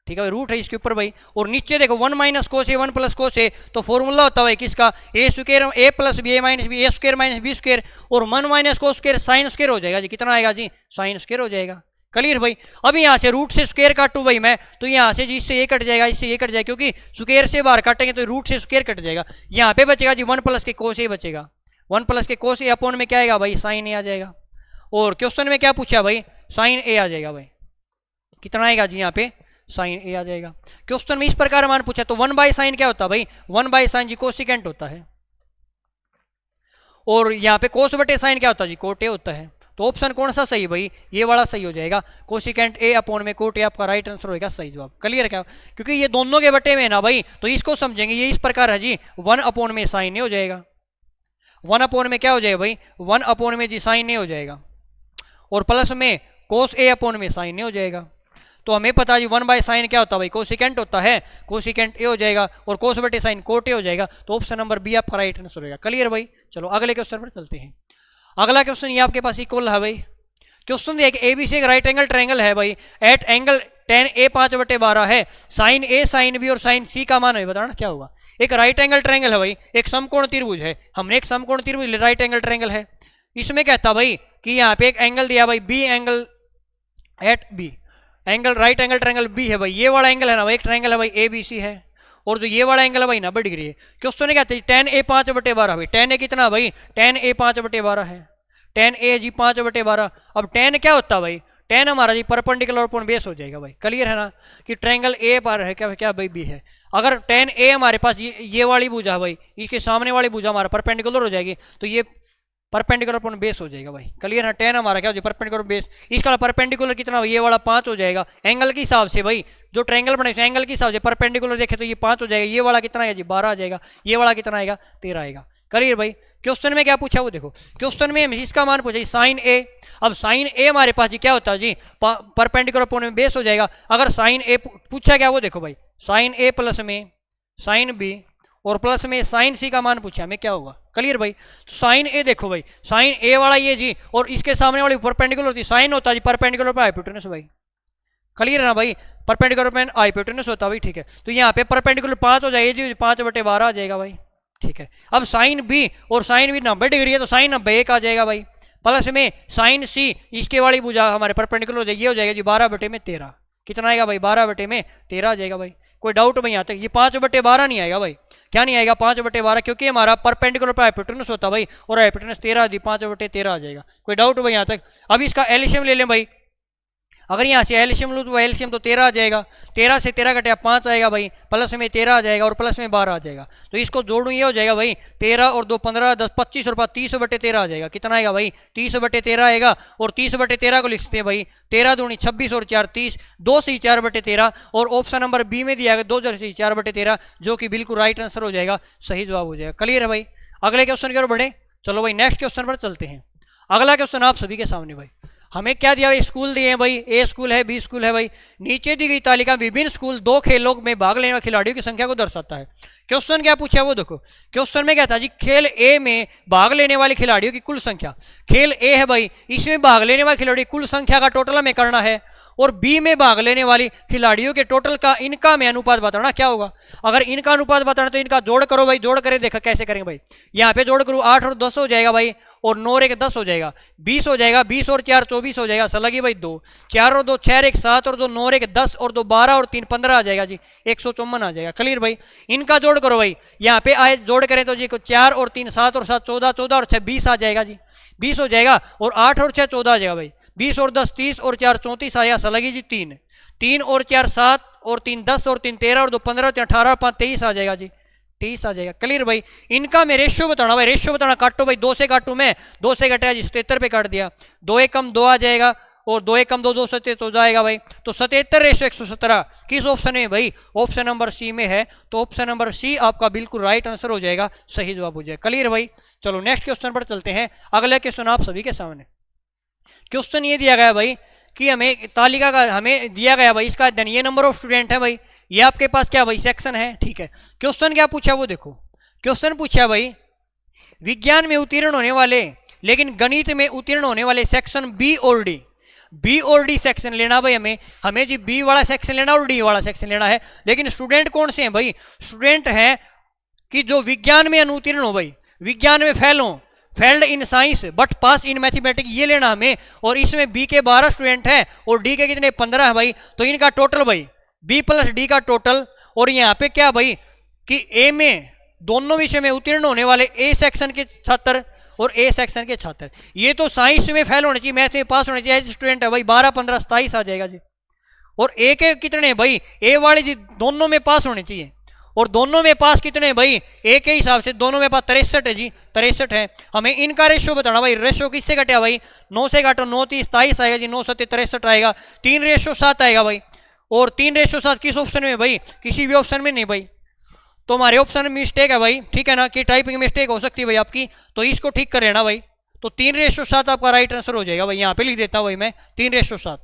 ठीक है भाई, रूट है इसके ऊपर भाई, और नीचे देखो 1 - cos a 1 + cos a, तो फॉर्मूला होता है किसका a square a + b a - b a square - b square, और 1 - cos स्क्वायर साइन स्क्वायर हो जाएगा जी, कितना आएगा जी साइन स्क्वायर हो जाएगा। क्लियर भाई। अब यहाँ से रूट से स्क्वायर काटू भाई मैं, तो यहाँ से जी इससे ये कट जाएगा, इससे ये कट जाएगा, क्योंकि स्क्वायर से बाहर काटेंगे तो रूट से स्क्वायर कट जाएगा। यहाँ पे बचेगा जी 1 + के cos a बचेगा, 1 + के cos a अपॉन में क्या आएगा भाई साइन a आ जाएगा। और क्वेश्चन में क्या पूछा भाई, साइन a आ जाएगा भाई, कितना आएगा जी यहाँ पे साइन ए आ जाएगा। क्वेश्चन में इस प्रकार मान पूछा तो 1/sin क्या होता है भाई, 1/sin जी कोसिकेंट होता है, और यहाँ पे कोस बटे साइन क्या होता है जी, कोट ए होता है। तो ऑप्शन कौन सा सही भाई, ये वाला सही हो जाएगा, कोसिकेंट ए अपॉन में कोट ए आपका राइट आंसर होगा सही जवाब। क्लियर क्या, क्योंकि ये दोनों के बटे में है ना भाई, तो इसको समझेंगे। ये इस प्रकार है जी 1 अपॉन में साइन ए हो जाएगा, 1 अपॉन में क्या हो जाएगा भाई, 1 अपॉन में जी साइन ए हो जाएगा, और प्लस में कोस ए अपॉन में साइन ए हो जाएगा। तो हमें पता है 1/sin क्या होता है भाई, कोसिकेंट होता है, कोसिकेंट ए हो जाएगा, और कोस बटे साइन कोट ए हो जाएगा। तो ऑप्शन नंबर बी आपका राइट आंसर होगा। क्लियर भाई, चलो अगले क्वेश्चन पर चलते हैं। अगला क्वेश्चन ये आपके पास इक्वल है भाई। क्वेश्चन देखिए, एबीसी एक राइट एंगल ट्रायंगल है भाई, एट एंगल tan A 5/12 है, साइन ए साइन बी और साइन सी का मान है, बताना क्या होगा। एक राइट एंगल ट्रायंगल है भाई, एक समकोण त्रिभुज है, हमने एक समकोण त्रिभुज राइट एंगल ट्रायंगल है। इसमें कहता भाई कि यहाँ पे एक एंगल दिया भाई B angle at B, angle right angle triangle B है भाई, ये वाला एंगल है ना भाई, एक ट्रायंगल है भाई ए बी सी है, और जो ये वाला एंगल है भाई 90 डिग्री है। क्वेश्चन ने कहते हैं tan A 5/12 भाई, tan A कितना भाई, tan A 5/12 है, tan A जी 5/12। अब tan क्या होता है भाई, tan हमारा जी परपेंडिकुलर अपॉन बेस हो जाएगा भाई। क्लियर है ना, कि ट्रायंगल ए पर है क्या क्या भाई बी है। अगर tan A हमारे पास ये वाली भुजा भाई, इसके सामने वाली भुजा हमारा परपेंडिकुलर हो जाएगी, तो ये परपेंडिकुलर अपॉन बेस हो जाएगा भाई। क्लियर है, tan हमारा क्या हो जाएगा परपेंडिकुलर बेस, इसका परपेंडिकुलर कितना, ये वाला 5 हो जाएगा। एंगल के हिसाब से भाई, जो ट्रायंगल बने एंगल के हिसाब से परपेंडिकुलर देखे तो ये 5 हो जाएगा, ये वाला कितना है जी 12 आ जाएगा, ये वाला कितना आएगा 13 आएगा। क्लियर भाई, क्वेश्चन में क्या पूछा वो देखो, क्वेश्चन में इसका मान पूछा साइन ए। अब साइन ए हमारे पास जी क्या होता है जी, परपेंडिकुलर अपॉन में बेस हो जाएगा। अगर साइन ए पूछा क्या वो देखो भाई, साइन ए प्लस में साइन बी और प्लस में साइन सी का मान पूछा हमें क्या होगा। क्लियर भाई, तो साइन ए देखो भाई, साइन ए वाला ये जी, और इसके सामने वाली परपेंडिकुलर होती है, साइन होता है जी परपेंडिकुलर पर हाइपोटेनस भाई। क्लियर है ना भाई, परपेंडिकुलर पर हाइपोटेनस होता है भाई। ठीक है, तो यहाँ पे परपेंडिकुलर 5 हो जाएगी जी, 5/12 आ जाएगा भाई। ठीक है, अब साइन बी, और साइन बी 90 डिग्री है तो साइन 90 आ जाएगा भाई, प्लस में साइन सी, इसके वाली भुजा हमारे परपेंडिकुलर हो जाएगी, ये हो जाएगा जी 12/13। कितना आएगा भाई, 12/13 आ जाएगा भाई। कोई डाउट भाई यहाँ तक, ये 5/12 नहीं आएगा भाई, क्या नहीं आएगा 5/12, क्योंकि हमारा परपेंडिकुलर पर हाइपोटेनस होता है भाई, और हाइपोटेनस 13 दी 5/13 आ जाएगा। कोई डाउट भाई यहाँ तक। अब इसका एलसीएम ले लें भाई, अगर यहाँ से एलसीएम लूँ तो एलसीएम तो 13 आ जाएगा, 13 से 13 घटे 5 आएगा भाई, प्लस में 13 आ जाएगा, और प्लस में 12 आ जाएगा। तो इसको जोड़ूँ ये हो जाएगा भाई 13 और 2 15 10 25 और 30/13 आ जाएगा। कितना आएगा भाई 30/13 आएगा, और 30/13 को लिखते हैं भाई 13 दूनी 26 और 4 30, 2 से 4/13, और ऑप्शन नंबर बी में दिया गया 2 से 4/13, जो कि बिल्कुल राइट आंसर हो जाएगा, सही जवाब हो जाएगा। क्लियर है भाई, अगले क्वेश्चन की ओर बढ़े। चलो भाई नेक्स्ट क्वेश्चन पर चलते हैं। अगला क्वेश्चन आप सभी के सामने भाई, हमें क्या दिया भाई, स्कूल दिए हैं भाई, ए स्कूल है बी स्कूल है भाई। नीचे दी गई तालिका विभिन्न स्कूल 2 खेलों में भाग लेने वाले खिलाड़ियों की संख्या को दर्शाता है। क्वेश्चन क्या पूछा वो देखो, क्वेश्चन में क्या था जी, खेल ए में भाग लेने वाले खिलाड़ियों की कुल संख्या। खेल ए है भाई, इसमें भाग लेने वाले खिलाड़ियों की कुल संख्या का टोटल हमें करना है, और बी में भाग लेने वाली खिलाड़ियों के टोटल का इनका में अनुपात बताना क्या होगा। अगर इनका अनुपात बताना तो इनका जोड़ करो भाई, जोड़ करें देखा कैसे करेंगे भाई। यहाँ पे जोड़ करूँ 8 और 10 हो जाएगा भाई, और 9 और 1 10 हो जाएगा, 20 हो जाएगा, 20 और 4 24 हो जाएगा, लगी भाई 2, 4 और 2 6 1 7 और 2 9 और 1 10 और 2 12 और 3 15 आ जाएगा जी, 154 आ जाएगा। क्लियर भाई, इनका जोड़ करो भाई, यहाँ पे आए जोड़ करें तो जी 4 और 3 7 और 7 14, 14 और 6 20 आ जाएगा जी, 20 हो जाएगा, और 8 और 6 14 आ जाएगा भाई, 20 और 10 30 और 4 34 आया, लगी जी 3, 3 और 4 7 और 3 10 और 3 13 और 2 15 और 3 18 और 5 23 आ जाएगा जी, 23 आ जाएगा। क्लियर भाई, इनका मैं रेशियो बताना भाई, रेशियो बताना, काटो भाई, 2 से काटू मैं, 2 से कटा जी 77 पे काट दिया, 2 1 कम 2 आ जाएगा, और 2 1 कम 2 2 77 तो जाएगा भाई, तो 77 रेशियो 117 किस ऑप्शन में भाई, ऑप्शन नंबर सी में है। तो ऑप्शन नंबर सी आपका बिल्कुल राइट आंसर हो जाएगा, सही जवाब हो जाएगा। क्लियर भाई, चलो नेक्स्ट क्वेश्चन पर चलते हैं। अगला क्वेश्चन आप सभी के सामने, क्वेश्चन ये दिया गया भाई कि हमें तालिका का हमें दिया गया भाई, इसका अध्ययन ये नंबर ऑफ स्टूडेंट है भाई, ये आपके पास क्या भाई सेक्शन है। ठीक है, क्वेश्चन क्या पूछा वो देखो, क्वेश्चन पूछा भाई विज्ञान में उत्तीर्ण होने वाले लेकिन गणित में उत्तीर्ण होने वाले सेक्शन बी और डी, बी और डी सेक्शन लेना भाई, हमें जी बी वाला सेक्शन लेना और डी वाला सेक्शन लेना है। लेकिन स्टूडेंट कौन से हैं भाई, स्टूडेंट हैं कि जो विज्ञान में अनुत्तीर्ण हो भाई, विज्ञान में फेल हो, failed in science but pass in mathematics, ये लेना हमें। और इसमें बी के 12 स्टूडेंट हैं और डी के कितने 15 है भाई, तो इनका टोटल भाई बी प्लस डी का टोटल। और यहाँ पे क्या भाई कि ए में दोनों विषय में उत्तीर्ण होने वाले ए सेक्शन के छात्र और ए सेक्शन के छात्र, ये तो साइंस में फेल होने चाहिए, मैथ में पास होने चाहिए स्टूडेंट है भाई, 12 15 27 आ जाएगा जी। और ए के कितने हैं भाई, ए वाले जी दोनों में पास होने चाहिए, और दोनों में पास कितने हैं भाई, ए के हिसाब से दोनों में पास 63 है जी, 63 है। हमें इनका रेशो बताना भाई, रेशो किससे घटा भाई, 9 से घटो, 9 30 27 आएगा जी, 9 7 63 आएगा, 3:7 आएगा भाई। और 3:7 किस ऑप्शन में भाई, किसी भी ऑप्शन में नहीं भाई, तो हमारे ऑप्शन में मिस्टेक है भाई, ठीक है ना, कि टाइपिंग मिस्टेक हो सकती है भाई आपकी, तो इसको ठीक कर लेना भाई। तो 3:7 आपका राइट आंसर हो जाएगा भाई, यहाँ पे लिख देता हूँ भाई मैं 3:7,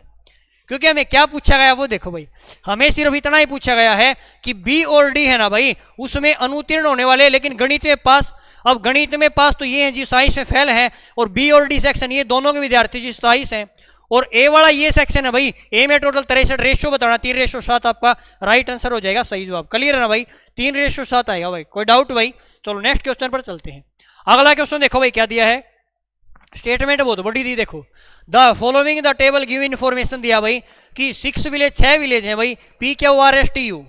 क्योंकि हमें क्या पूछा गया वो देखो भाई, हमें सिर्फ इतना ही पूछा गया है कि बी और डी है ना भाई, उसमें अनुत्तीर्ण होने वाले, लेकिन गणित में पास। अब गणित में पास तो ये है जी, साइंस में फेल है, और बी और डी सेक्शन ये दोनों के विद्यार्थी जी साइंस हैं, और ए वाला ये सेक्शन है भाई, ए में टोटल 63, रेशो बताना 3:7 आपका राइट आंसर हो जाएगा, सही जवाब। क्लियर है ना भाई, 3:7 आएगा भाई, कोई डाउट भाई। चलो नेक्स्ट क्वेश्चन पर चलते हैं। अगला क्वेश्चन देखो भाई क्या दिया है, स्टेटमेंट बहुत बड़ी दी देखो, the following the table give information दिया भाई कि 6 विलेज 6 विलेज हैं भाई, PQRSTU।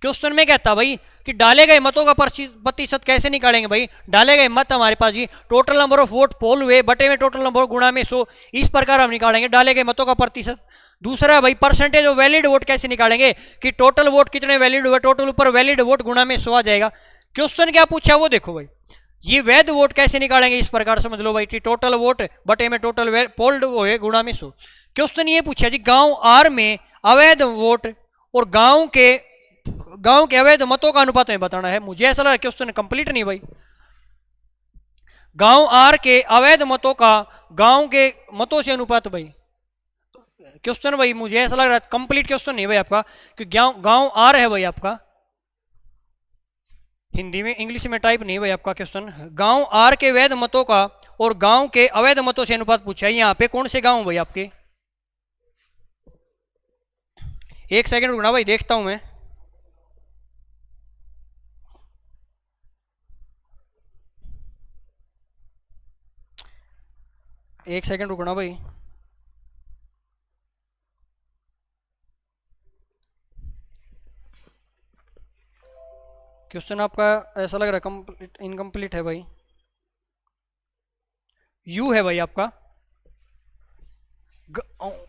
क्वेश्चन में कहता भाई कि डाले गए मतों का प्रतिशत कैसे निकालेंगे भाई, डाले गए मत हमारे पास जी टोटल नंबर ऑफ वोट पोल हुए बटे में टोटल नंबर गुणा में 100, इस प्रकार हम निकालेंगे डाले गए मतों का प्रतिशत। दूसरा भाई परसेंटेज ऑफ वैलिड वोट कैसे निकालेंगे, कि टोटल वोट कितने वैलिड हुए, टोटल ऊपर वैलिड वोट गुणा में 100 आ जाएगा। क्वेश्चन क्या पूछा वो देखो भाई, ये वैध वोट कैसे निकालेंगे, इस प्रकार समझ लो भाई, टोटल वोट बटे में टोटल पोल्ड हुए गुणा में 100। क्वेश्चन ये पूछा जी गांव आर में अवैध वोट और गांव के अवैध मतों का अनुपात में बताना है। मुझे ऐसा लगा क्वेश्चन कंप्लीट नहीं भाई, गांव आर के अवैध मतों का गांव के मतों से अनुपात भाई, क्वेश्चन भाई मुझे ऐसा लग रहा है कंप्लीट क्वेश्चन नहीं भाई आपका, कि गांव आर है भाई आपका, हिंदी में इंग्लिश में टाइप नहीं भाई आपका क्वेश्चन, गांव आर के वैध मतों का और गांव के अवैध मतों से अनुपात पूछा है। यहाँ पे कौन से गांव भाई आपके, एक सेकंड रुकना भाई देखता हूं मैं, एक सेकंड रुकना भाई। क्वेश्चन आपका ऐसा लग रहा है कंप्लीट इनकम्प्लीट है भाई, यू है भाई आपका,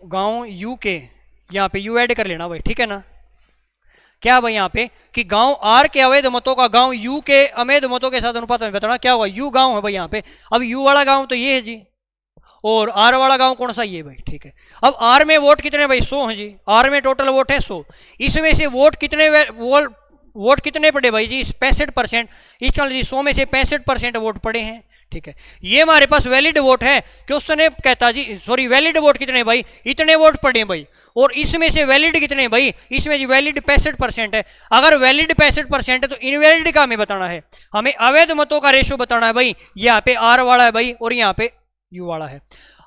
गांव यू के, यहाँ पे यू ऐड कर लेना भाई, ठीक है ना। क्या भाई यहाँ पे कि गांव आर के अवैध मतों का गांव यू के अवैध मतों के साथ अनुपात में बताना, क्या होगा, यू गांव है भाई यहाँ पे। अब यू वाला गांव तो ये है जी, और आर वाला गांव कौन सा ये भाई, ठीक है। अब आर में वोट कितने भाई, 100 हैं जी, आर में टोटल वोट है 100, इसमें से वोट कितने पड़े भाई जी, 65%, इसका जी 100 में से 65% वोट पड़े हैं, ठीक है। ये हमारे पास वैलिड वोट है, क्वेश्चन है कहता जी सॉरी वैलिड वोट कितने भाई, इतने वोट पड़े हैं भाई, और इसमें से वैलिड कितने भाई, इसमें जी वैलिड 65% है। अगर वैलिड 65% है तो इनवैलिड का हमें बताना है, हमें अवैध मतों का रेशो बताना है भाई, यहाँ पे आर वाला है भाई और यहाँ पे यू वाला है।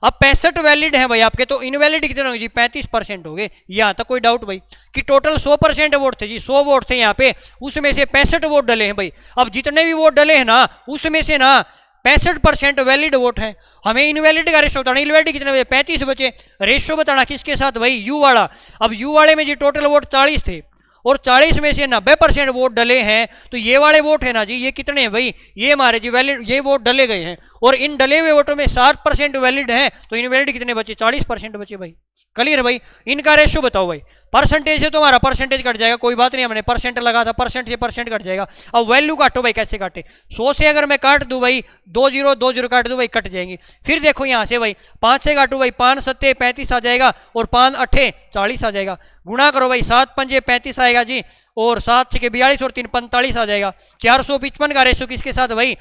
अब 65 वैलिड है भाई आपके, तो इनवैलिड कितने होंगे जी, 35% हो गए। यहाँ तक कोई डाउट भाई, कि टोटल 100% वोट थे जी, 100 वोट थे यहाँ पे, उसमें से 65 वोट डले हैं भाई। अब जितने भी वोट डले हैं ना, उसमें से ना 65% वैलिड वोट है, हमें इनवैलिड का रेशो बताना, इनवैलिड कितने बचे, 35 बचे। रेशो बताना किसके साथ भाई, यू वाला। अब यू वाले में जी टोटल वोट 40 थे, और 40 में से 90% वोट डले हैं, तो ये वाले वोट है ना जी, ये कितने हैं भाई, ये हमारे जी वैलिड, ये वोट डले गए हैं, और इन डले हुए वोटों में 60% वैलिड हैं, तो इनवैलिड कितने बचे, 40% बचे भाई। क्लियर भाई, इनका रेशो बताओ भाई। परसेंटेज से तो हमारा परसेंटेज कट जाएगा, कोई बात नहीं, हमने परसेंट लगा था, परसेंट से परसेंट कट जाएगा। अब वैल्यू काटो भाई, कैसे काटे, 100 से अगर मैं काट दूं भाई, 2 0 काट दूं भाई, कट जाएंगे। फिर देखो यहाँ से भाई 5 से काटू भाई, 5 7 35 आ जाएगा, और 5 8 40 आ जाएगा। गुणा करो भाई, 7 5 35 आएगा जी, और 7 6 42 और 3 45 आ जाएगा। 455 का रेशो किसके साथ भाई,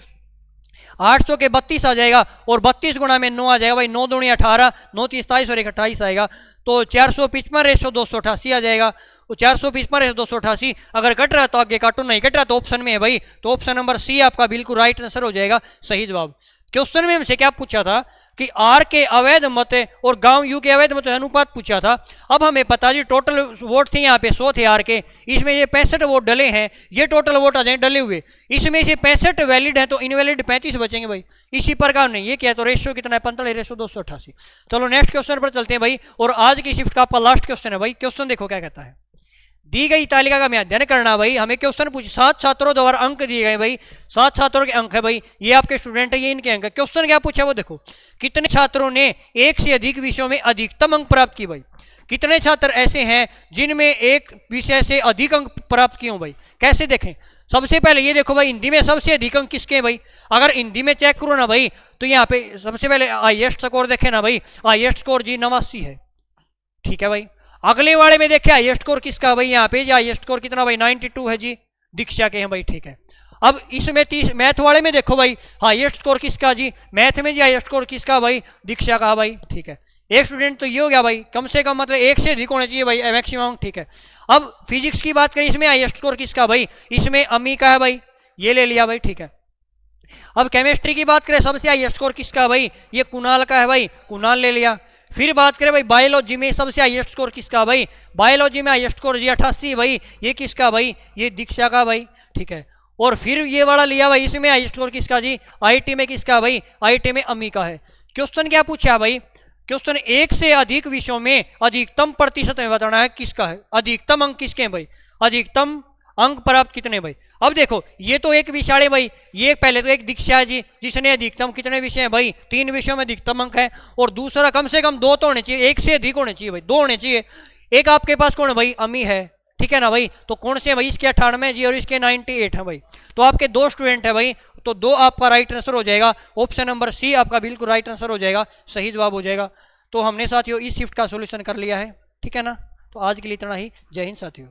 800 के 32 आ जाएगा, और 32 गुणा में 9 आ जाएगा भाई, 9 दूनी 18, 9 30 27 और 1 28 आएगा, तो 455 रेशो 288 आ जाएगा। वो 455 रेशो 288, अगर कट रहा तो आगे काटो, नहीं कट रहा तो ऑप्शन में है भाई, तो ऑप्शन नंबर सी आपका बिल्कुल राइट आंसर हो जाएगा, सही जवाब। क्वेश्चन में हमसे क्या पूछा था कि आर के अवैध मत और गांव यू के अवैध मत अनुपात पूछा था। अब हमें पता जी टोटल वोट थे यहाँ पे 100 थे आर के, इसमें ये 65 वोट डले हैं, ये टोटल वोट आ जाए डले हुए, इसमें से 65 वैलिड है, तो इनवैलिड 35 बचेंगे भाई। इसी प्रकार ने ये किया, तो रेशियो कितना है, 45 रेशो 288। चलो नेक्स्ट क्वेश्चन पर चलते हैं भाई, और आज की शिफ्ट का आपका लास्ट क्वेश्चन है भाई। क्वेश्चन देखो क्या कहता है, दी गई तालिका का मैं अध्ययन करना भाई, हमें क्वेश्चन पूछे 7 छात्रों द्वारा अंक दिए गए भाई, 7 छात्रों के अंक है भाई, ये आपके स्टूडेंट है, ये इनके अंक है। क्वेश्चन क्या पूछा वो देखो, कितने छात्रों ने एक से अधिक विषयों में अधिकतम अंक प्राप्त किए भाई, कितने छात्र ऐसे हैं जिनमें एक विषय से अधिक अंक प्राप्त किए हो भाई। कैसे देखें, सबसे पहले ये देखो भाई, हिंदी में सबसे अधिक अंक किसके हैं भाई, अगर हिंदी में चेक करो ना भाई, तो यहाँ पे सबसे पहले हाईएस्ट स्कोर देखे ना भाई, हाईएस्ट स्कोर जी 89 है, ठीक है भाई। अगले वाले में देखे हाईएस्ट स्कोर किसका भाई, यहाँ पे जी हाईएस्ट स्कोर कितना भाई 92 है जी, दीक्षा के हैं भाई, ठीक है। अब इसमें मैथ वाले में देखो भाई, हाईएस्ट स्कोर किसका जी, मैथ में जी हाईएस्ट स्कोर किसका भाई, दीक्षा का भाई, ठीक है। एक स्टूडेंट तो ये हो गया भाई, कम से कम मतलब एक से अधिक होना चाहिए भाई मैक्सिमम, ठीक है। अब फिजिक्स की बात करें, इसमें हाईएस्ट स्कोर किसका भाई, इसमें अम्मी का है भाई, ये ले लिया भाई, ठीक है। अब केमिस्ट्री की बात करें, सबसे हाईएस्ट स्कोर किसका भाई, ये कुणाल का है भाई, कुणाल ले लिया। फिर बात करें भाई बायोलॉजी में, सबसे हाईएस्ट स्कोर किसका भाई, बायोलॉजी में हाईएस्ट स्कोर जी 88 भाई, ये किसका भाई, ये दीक्षा का भाई, ठीक है। और फिर ये वाला लिया भाई, इसमें हाईएस्ट स्कोर किसका जी, आईटी में किसका भाई, आईटी में अम्मी का है। क्वेश्चन क्या पूछा भाई, क्वेश्चन एक से अधिक विषयों में अधिकतम प्रतिशत में बताना है किसका है, अधिकतम अंक किसके हैं भाई, अधिकतम अंक प्राप्त कितने भाई। अब देखो ये तो एक विषय है भाई, ये पहले तो एक दीक्षा है जी जिसने अधिकतम कितने विषय हैं भाई, 3 विषयों में अधिकतम अंक है, और दूसरा कम से कम 2 तो होने चाहिए, एक से अधिक होने चाहिए भाई, 2 होने चाहिए। एक आपके पास कौन है भाई, अमी है, ठीक है ना भाई, तो कौन से भाई, इसके 98 जी और इसके 98 है भाई, तो आपके 2 स्टूडेंट है भाई, तो 2 आपका राइट आंसर हो जाएगा, ऑप्शन नंबर सी आपका बिल्कुल राइट आंसर हो जाएगा, सही जवाब हो जाएगा। तो हमने साथियों इस शिफ्ट का सोल्यूशन कर लिया है, ठीक है ना। तो आज के लिए इतना ही, जय हिंद साथियों।